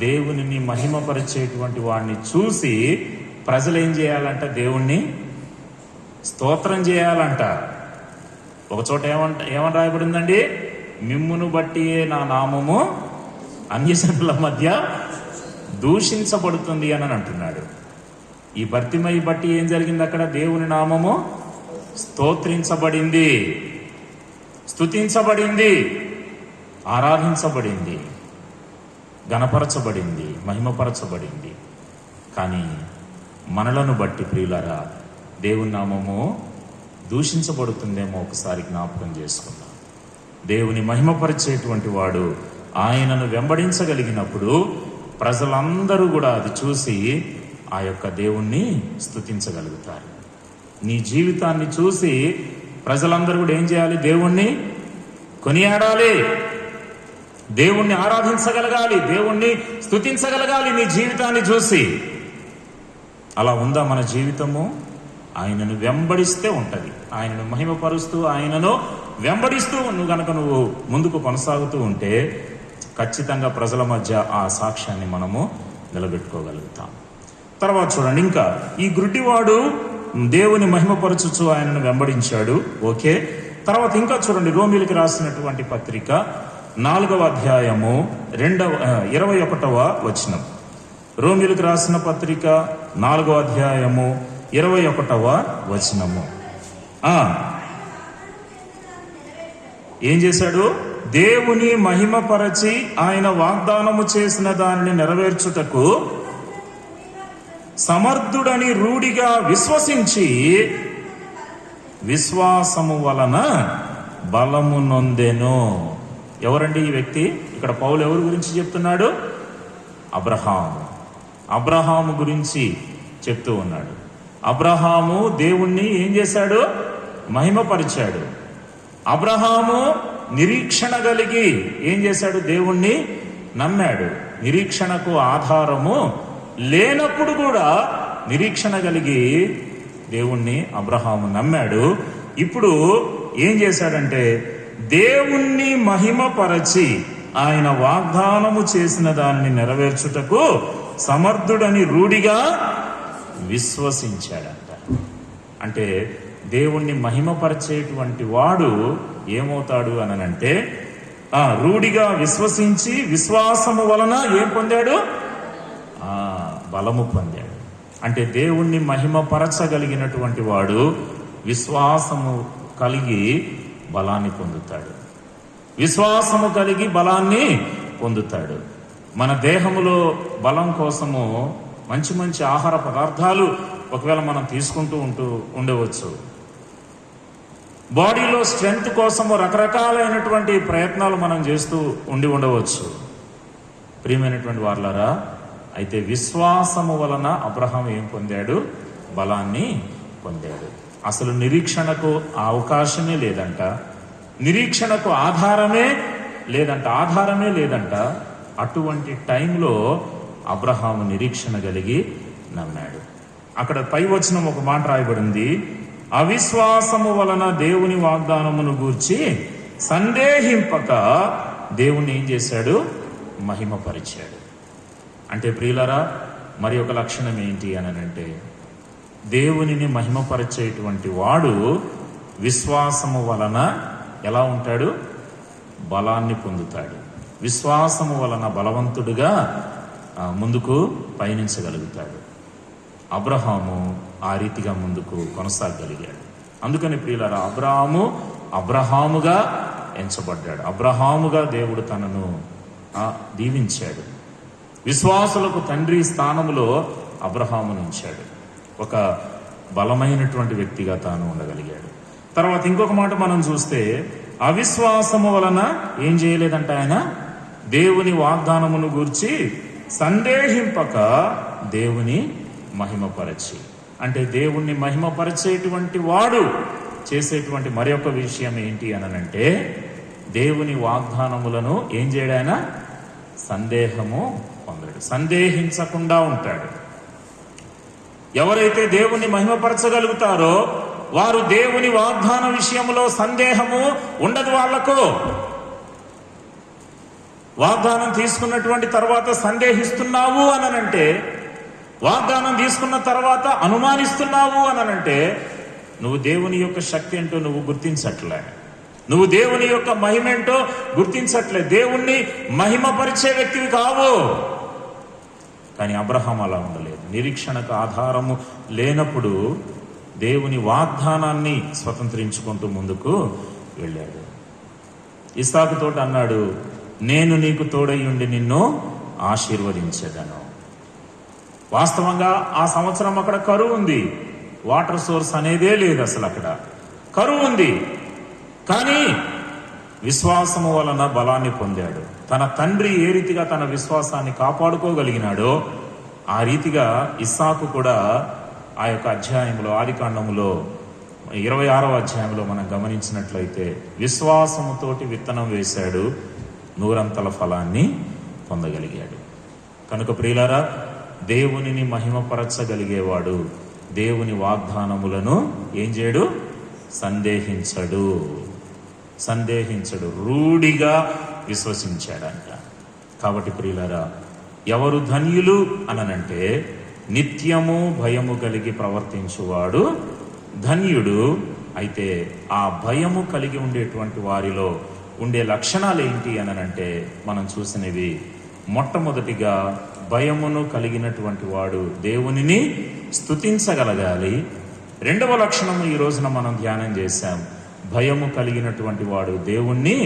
దేవునిని మహిమపరిచేటువంటి వాడిని చూసి ప్రజలు ఏం చేయాలంట? దేవుణ్ణి స్తోత్రం చేయాలంట. ఒక చోట ఏమని రాయబడిందండి? మిమ్మును బట్టియే నా నామము అన్యజనుల మధ్య దూషించబడుతుంది అని అంటున్నాడు. ఈ భర్తిమయి బట్టి ఏం జరిగింది? అక్కడ దేవుని నామము స్తోత్రించబడింది, స్తుతించబడింది, ఆరాధించబడింది, గణపరచబడింది, మహిమపరచబడింది. కానీ మనలను బట్టి ప్రియులారా దేవుని నామము దూషించబడుతుందేమో ఒకసారి జ్ఞాపకం చేసుకుందాం. దేవుని మహిమపరిచేటువంటి వాడు ఆయనను వెంబడించగలిగినప్పుడు ప్రజలందరూ కూడా అది చూసి ఆ యొక్క దేవుణ్ణి స్తుతించగలుగుతారు. నీ జీవితాన్ని చూసి ప్రజలందరూ కూడా ఏం చేయాలి? దేవుణ్ణి కొనియాడాలి, దేవుణ్ణి ఆరాధించగలగాలి, దేవుణ్ణి స్తుతించగలగాలి. నీ జీవితాన్ని చూసి అలా ఉందా మన జీవితము? ఆయనను వెంబడిస్తే ఉంటది. ఆయనను మహిమపరుస్తూ ఆయనను వెంబడిస్తూ నువ్వు ముందుకు కొనసాగుతూ ఉంటే ఖచ్చితంగా ప్రజల మధ్య ఆ సాక్ష్యాన్ని మనము నిలబెట్టుకోగలుగుతాం. తర్వాత చూడండి, ఇంకా ఈ గుడ్డివాడు దేవుని మహిమపరచుచు ఆయనను వెంబడించాడు. ఓకే. తర్వాత ఇంకా చూడండి, రోమీయులకు రాసినటువంటి పత్రిక 4వ అధ్యాయము 21వ వచనం. రోమీయులకు రాసిన పత్రిక 4వ అధ్యాయము 21వ వచనము. ఏం చేశాడు? దేవుని మహిమపరచి ఆయన వాగ్దానము చేసిన దానిని నెరవేర్చుటకు సమర్థుడని రూఢిగా విశ్వసించి విశ్వాసము వలన బలము నొందెను. ఎవరండి ఈ వ్యక్తి? ఇక్కడ పౌలు ఎవరి గురించి చెప్తున్నాడు? అబ్రహాము గురించి చెప్తూ ఉన్నాడు. అబ్రహాము దేవుణ్ణి ఏం చేశాడు? మహిమపరిచాడు. అబ్రహాము నిరీక్షణ కలిగి ఏం చేశాడు? దేవుణ్ణి నమ్మాడు. నిరీక్షణకు ఆధారము లేనప్పుడు కూడా నిరీక్షణ కలిగి దేవుణ్ణి అబ్రహాము నమ్మాడు. ఇప్పుడు ఏం చేశాడంటే దేవుణ్ణి మహిమపరచి ఆయన వాగ్దానము చేసిన దాన్ని నెరవేర్చుటకు సమర్థుడని రూఢిగా విశ్వసించాడంట. అంటే దేవుణ్ణి మహిమపరిచేటువంటి వాడు ఏమవుతాడు అనంటే రూఢిగా విశ్వసించి విశ్వాసము వలన ఏం పొందాడు? బలము పొందాడు. అంటే దేవుణ్ణి మహిమపరచగలిగినటువంటి వాడు విశ్వాసము కలిగి బలాన్ని పొందుతాడు. విశ్వాసము కలిగి బలాన్ని పొందుతాడు. మన దేహములో బలం కోసము మంచి మంచి ఆహార పదార్థాలు ఒకవేళ మనం తీసుకుంటూ ఉండవచ్చు. బాడీలో స్ట్రెంగ్త్ కోసము రకరకాలైనటువంటి ప్రయత్నాలు మనం చేస్తూ ఉండవచ్చు. ప్రియమైనటువంటి వారలారా, అయితే విశ్వాసము వలన అబ్రహాం ఏం పొందాడు? బలాన్ని పొందాడు. అసలు నిరీక్షణకు అవకాశమే లేదంట, నిరీక్షణకు ఆధారమే లేదంట. అటువంటి టైంలో అబ్రహాము నిరీక్షణ కలిగి నమ్మాడు. అక్కడ పై వచనం ఒక మాట రాయబడింది, అవిశ్వాసము వలన దేవుని వాగ్దానమును గూర్చి సందేహింపక దేవుణ్ణి ఏం చేశాడు? మహిమపరిచాడు. అంటే ప్రియులారా, మరి ఒక లక్షణం ఏంటి అనంటే దేవునిని మహిమపరిచేటువంటి వాడు విశ్వాసము వలన ఎలా ఉంటాడు? బలాన్ని పొందుతాడు. విశ్వాసము వలన బలవంతుడుగా ముందుకు పయనించగలుగుతాడు. అబ్రహాము ఆ రీతిగా ముందుకు కొనసాగలిగాడు. అందుకని ప్రియులారా, అబ్రహాముగా ఎంచబడ్డాడు. అబ్రహాముగా దేవుడు తనను దీవించాడు. విశ్వాసులకు తండ్రి స్థానములో అబ్రహామును ఉంచాడు. ఒక బలమైనటువంటి వ్యక్తిగా తాను ఉండగలిగాడు. తర్వాత ఇంకొక మాట మనం చూస్తే, అవిశ్వాసము వలన ఏం చేయలేదంట ఆయన? దేవుని వాగ్దానమును గూర్చి సందేహింపక దేవుని మహిమపరచి. అంటే దేవుణ్ణి మహిమపరిచేటువంటి వాడు చేసేటువంటి మరి ఒక విషయం ఏంటి అనంటే దేవుని వాగ్దానములను ఏం చేయడాయన? సందేహము పొందడు, సందేహించకుండా ఉంటాడు. ఎవరైతే దేవుణ్ణి మహిమపరచగలుగుతారో వారు దేవుని వాగ్దాన విషయంలో సందేహము ఉండదు. వాళ్లకు వాగ్దానం తీసుకున్నటువంటి తర్వాత సందేహిస్తున్నావు అనంటే, వాగ్దానం తీసుకున్న తర్వాత అనుమానిస్తున్నావు అనంటే నువ్వు దేవుని యొక్క శక్తి ఏంటో నువ్వు గుర్తించట్లే, నువ్వు దేవుని యొక్క మహిమేంటో గుర్తించట్లే, దేవుణ్ణి మహిమపరిచే వ్యక్తివి కావు. కానీ అబ్రహాం అలా ఉండలేదు. నిరీక్షణకు ఆధారము లేనప్పుడు దేవుని వాగ్దానాన్ని స్వతంత్రించుకుంటూ ముందుకు వెళ్ళాడు. ఇస్సాకుతో అన్నాడు, నేను నీకు తోడై ఉండి నిన్ను ఆశీర్వదించేదను. వాస్తవంగా ఆ సంవత్సరం అక్కడ కరువు ఉంది, వాటర్ సోర్స్ అనేదే లేదు, అసలు అక్కడ కరువు ఉంది. కానీ విశ్వాసము వలన బలాన్ని పొందాడు. తన తండ్రి ఏ రీతిగా తన విశ్వాసాన్ని కాపాడుకోగలిగినాడో ఆ రీతిగా ఇస్సాకు కూడా ఆ యొక్క అధ్యాయంలో, ఆదికాండములో 26వ అధ్యాయంలో మనం గమనించినట్లయితే విశ్వాసముతోటి విత్తనం వేశాడు, 100 ఫలాన్ని పొందగలిగాడు. కనుక ప్రియులారా, దేవునిని మహిమపరచగలిగేవాడు దేవుని వాగ్దానములను ఏం చేయడు? సందేహించడు, రూఢిగా విశ్వసించాడంట. కాబట్టి ప్రియులారా, ఎవరు ధన్యులు అననంటే నిత్యము భయము కలిగి ప్రవర్తించువాడు ధన్యుడు. అయితే ఆ భయము కలిగి ఉండేటువంటి వారిలో ఉండే లక్షణాలు ఏంటి అననంటే మనం చూసినవి, మొట్టమొదటిగా భయమును కలిగినటువంటి వాడు దేవునిని స్తుతించగలగాలి. రెండవ లక్షణము ఈ రోజున మనం ధ్యానం చేశాం, భయము కలిగినటువంటి వాడు దేవుణ్ణి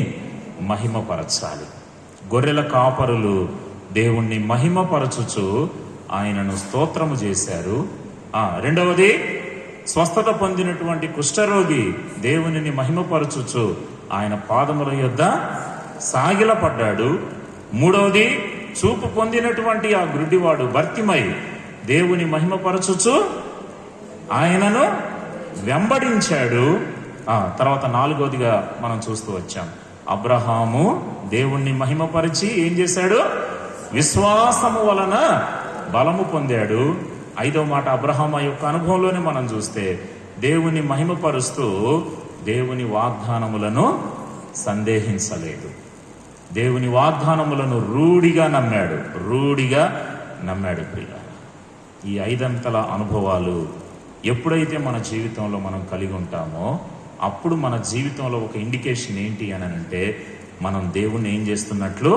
మహిమపరచాలి. గొర్రెల కాపరులు దేవుణ్ణి మహిమపరచుచు ఆయనను స్తోత్రము చేశారు. రెండవది, స్వస్థత పొందినటువంటి కుష్ఠరోగి దేవునిని మహిమపరచుచు ఆయన పాదముల యొద్ద సాగిలపడ్డాడు. మూడవది, చూపు పొందినటువంటి ఆ గుడ్డివాడు బర్తిమై దేవుని మహిమపరచుచు ఆయనను వెంబడించాడు. తర్వాత నాలుగవదిగా మనం చూస్తూ వచ్చాం, అబ్రహాము దేవుణ్ణి మహిమపరిచి ఏం చేశాడు? విశ్వాసము వలన బలము పొందాడు. ఐదవ మాట, అబ్రహాము యొక్క అనుభవంలోనే మనం చూస్తే దేవుని మహిమపరుస్తూ దేవుని వాగ్దానములను సందేహించలేదు. దేవుని వాగ్దానములను రూఢిగా నమ్మాడు. ప్రియులారా, ఈ ఐదంతల అనుభవాలు ఎప్పుడైతే మన జీవితంలో మనం కలిగి ఉంటామో అప్పుడు మన జీవితంలో ఒక ఇండికేషన్ ఏంటి అని అంటే మనం దేవుణ్ణి ఏం చేస్తున్నట్లు?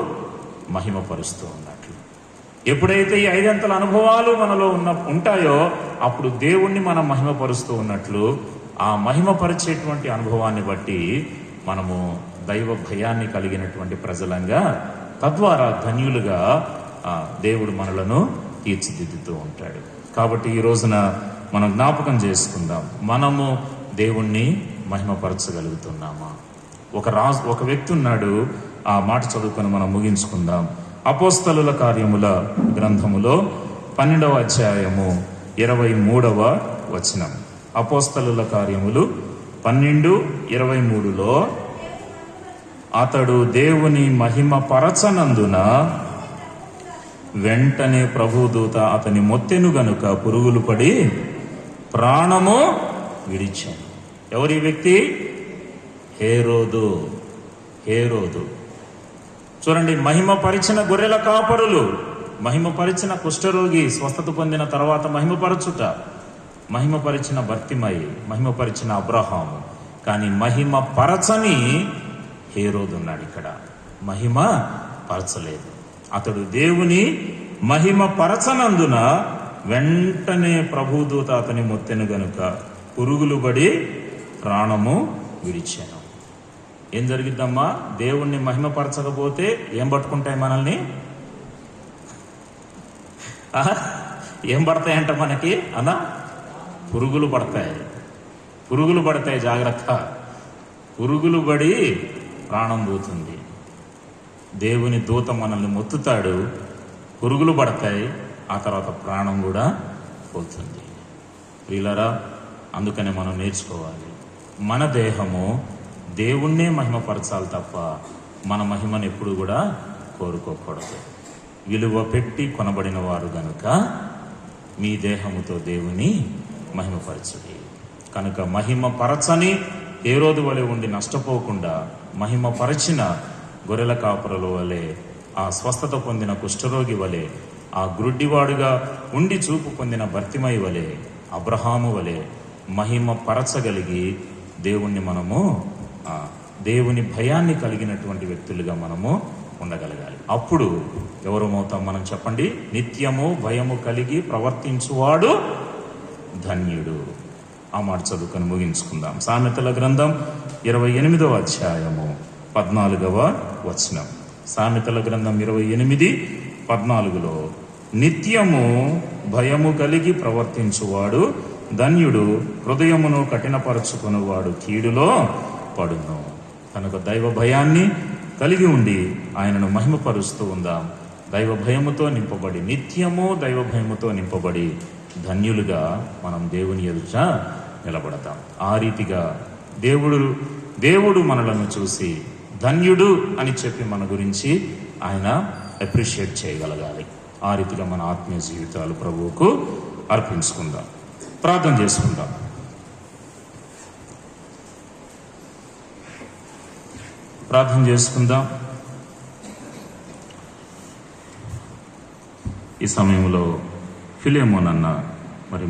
మహిమపరుస్తూ ఉన్నట్లు. ఎప్పుడైతే ఈ ఐదంతల అనుభవాలు మనలో ఉంటాయో అప్పుడు దేవుణ్ణి మనం మహిమపరుస్తూ ఉన్నట్లు. ఆ మహిమపరిచేటువంటి అనుభవాన్ని బట్టి మనము దైవ భయాన్ని కలిగినటువంటి ప్రజలంగా, తద్వారా ధన్యులుగా దేవుడు మనలను తీర్చిదిద్దుతూ ఉంటాడు. కాబట్టి ఈ రోజున మనం జ్ఞాపకం చేసుకుందాం, మనము దేవుణ్ణి మహిమపరచగలుగుతున్నామా? ఒక వ్యక్తి ఉన్నాడు, ఆ మాట చదువుకొని మనం ముగించుకుందాం. అపోస్తలుల కార్యముల గ్రంథములో 12వ అధ్యాయము 23వ వచనం. అపోస్తలుల కార్యములు 12:23లో అతడు దేవుని మహిమ పరచనందున వెంటనే ప్రభుదూత అతని మొత్తెను గనుక పురుగులు పడి ప్రాణము విడిచాను. ఎవరి వ్యక్తి? హేరోదు. చూడండి, మహిమపరిచిన గొర్రెల కాపరులు, మహిమపరిచిన కుష్ఠరోగి స్వస్థత పొందిన తర్వాత మహిమపరచుట, మహిమపరిచిన బర్తిమై, మహిమపరిచిన అబ్రహాము. కానీ మహిమ పరచని హేరోదు ఉన్నాడు. ఇక్కడ మహిమ పరచలేదు. అతడు దేవుని మహిమ పరచనందున వెంటనే ప్రభుదూత అతని మొత్తెను గనుక పురుగులు పడి ప్రాణము విడిచాను. ఏం జరిగిద్దమ్మా? దేవుణ్ణి మహిమపరచకపోతే ఏం పట్టుకుంటాయి మనల్ని? ఏం పడతాయంట మనకి? పురుగులు పడతాయి. జాగ్రత్త. పురుగులు పడి ప్రాణం పోతుంది. దేవుని దూత మనల్ని మొత్తుతాడు, పురుగులు పడతాయి, ఆ తర్వాత ప్రాణం కూడా పోతుంది. ప్రియులారా, అందుకనే మనం నేర్చుకోవాలి, మన దేహము దేవుణ్ణే మహిమపరచాలి తప్ప మన మహిమను ఎప్పుడు కూడా కోరుకోకూడదు. విలువ పెట్టి కొనబడిన వారు గనుక మీ దేహముతో దేవుని మహిమపరచుడి. కనుక మహిమ పరచని హేరోదు వలె ఉండి నష్టపోకుండా మహిమపరచిన గొర్రెల కాపురల వలె, ఆ స్వస్థత పొందిన కుష్ఠరోగి వలె, ఆ గ్రుడ్డివాడుగా ఉండి చూపు పొందిన బర్తిమై వలె, అబ్రహాము వలె మహిమ పరచగలిగి దేవుని భయాన్ని కలిగినటువంటి వ్యక్తులుగా మనము ఉండగలగాలి. అప్పుడు ఎవరమవుతాం మనం? చెప్పండి. నిత్యము భయము కలిగి ప్రవర్తించువాడు ధన్యుడు. ఆ మాట చదువుకొని ముగించుకుందాం. సామెతల గ్రంథం 28వ అధ్యాయము 14వ వచనం. సామెతల గ్రంథం 28:14లో నిత్యము భయము కలిగి ప్రవర్తించువాడు ధన్యుడు, హృదయమును కఠినపరచుకునేవాడు కీడులో పడును. కనుక దైవ భయాన్ని కలిగి ఉండి ఆయనను మహిమపరుస్తూ ఉందాం. దైవ భయముతో నింపబడి, నిత్యము దైవ భయముతో నింపబడి ధన్యులుగా మనం దేవుని ఎదుట నిలబడతాం. ఆ రీతిగా దేవుడు మనలను చూసి ధన్యుడు అని చెప్పి మన గురించి ఆయన అప్రిషియేట్ చేయగలగాలి. ఆ రీతిగా మన ఆత్మీయ జీవితాలు ప్రభువుకు అర్పించుకుందాం. ప్రార్థన చేసుకుందాం. ఈ సమయంలో ఫిలేమోన్ అన్న మరి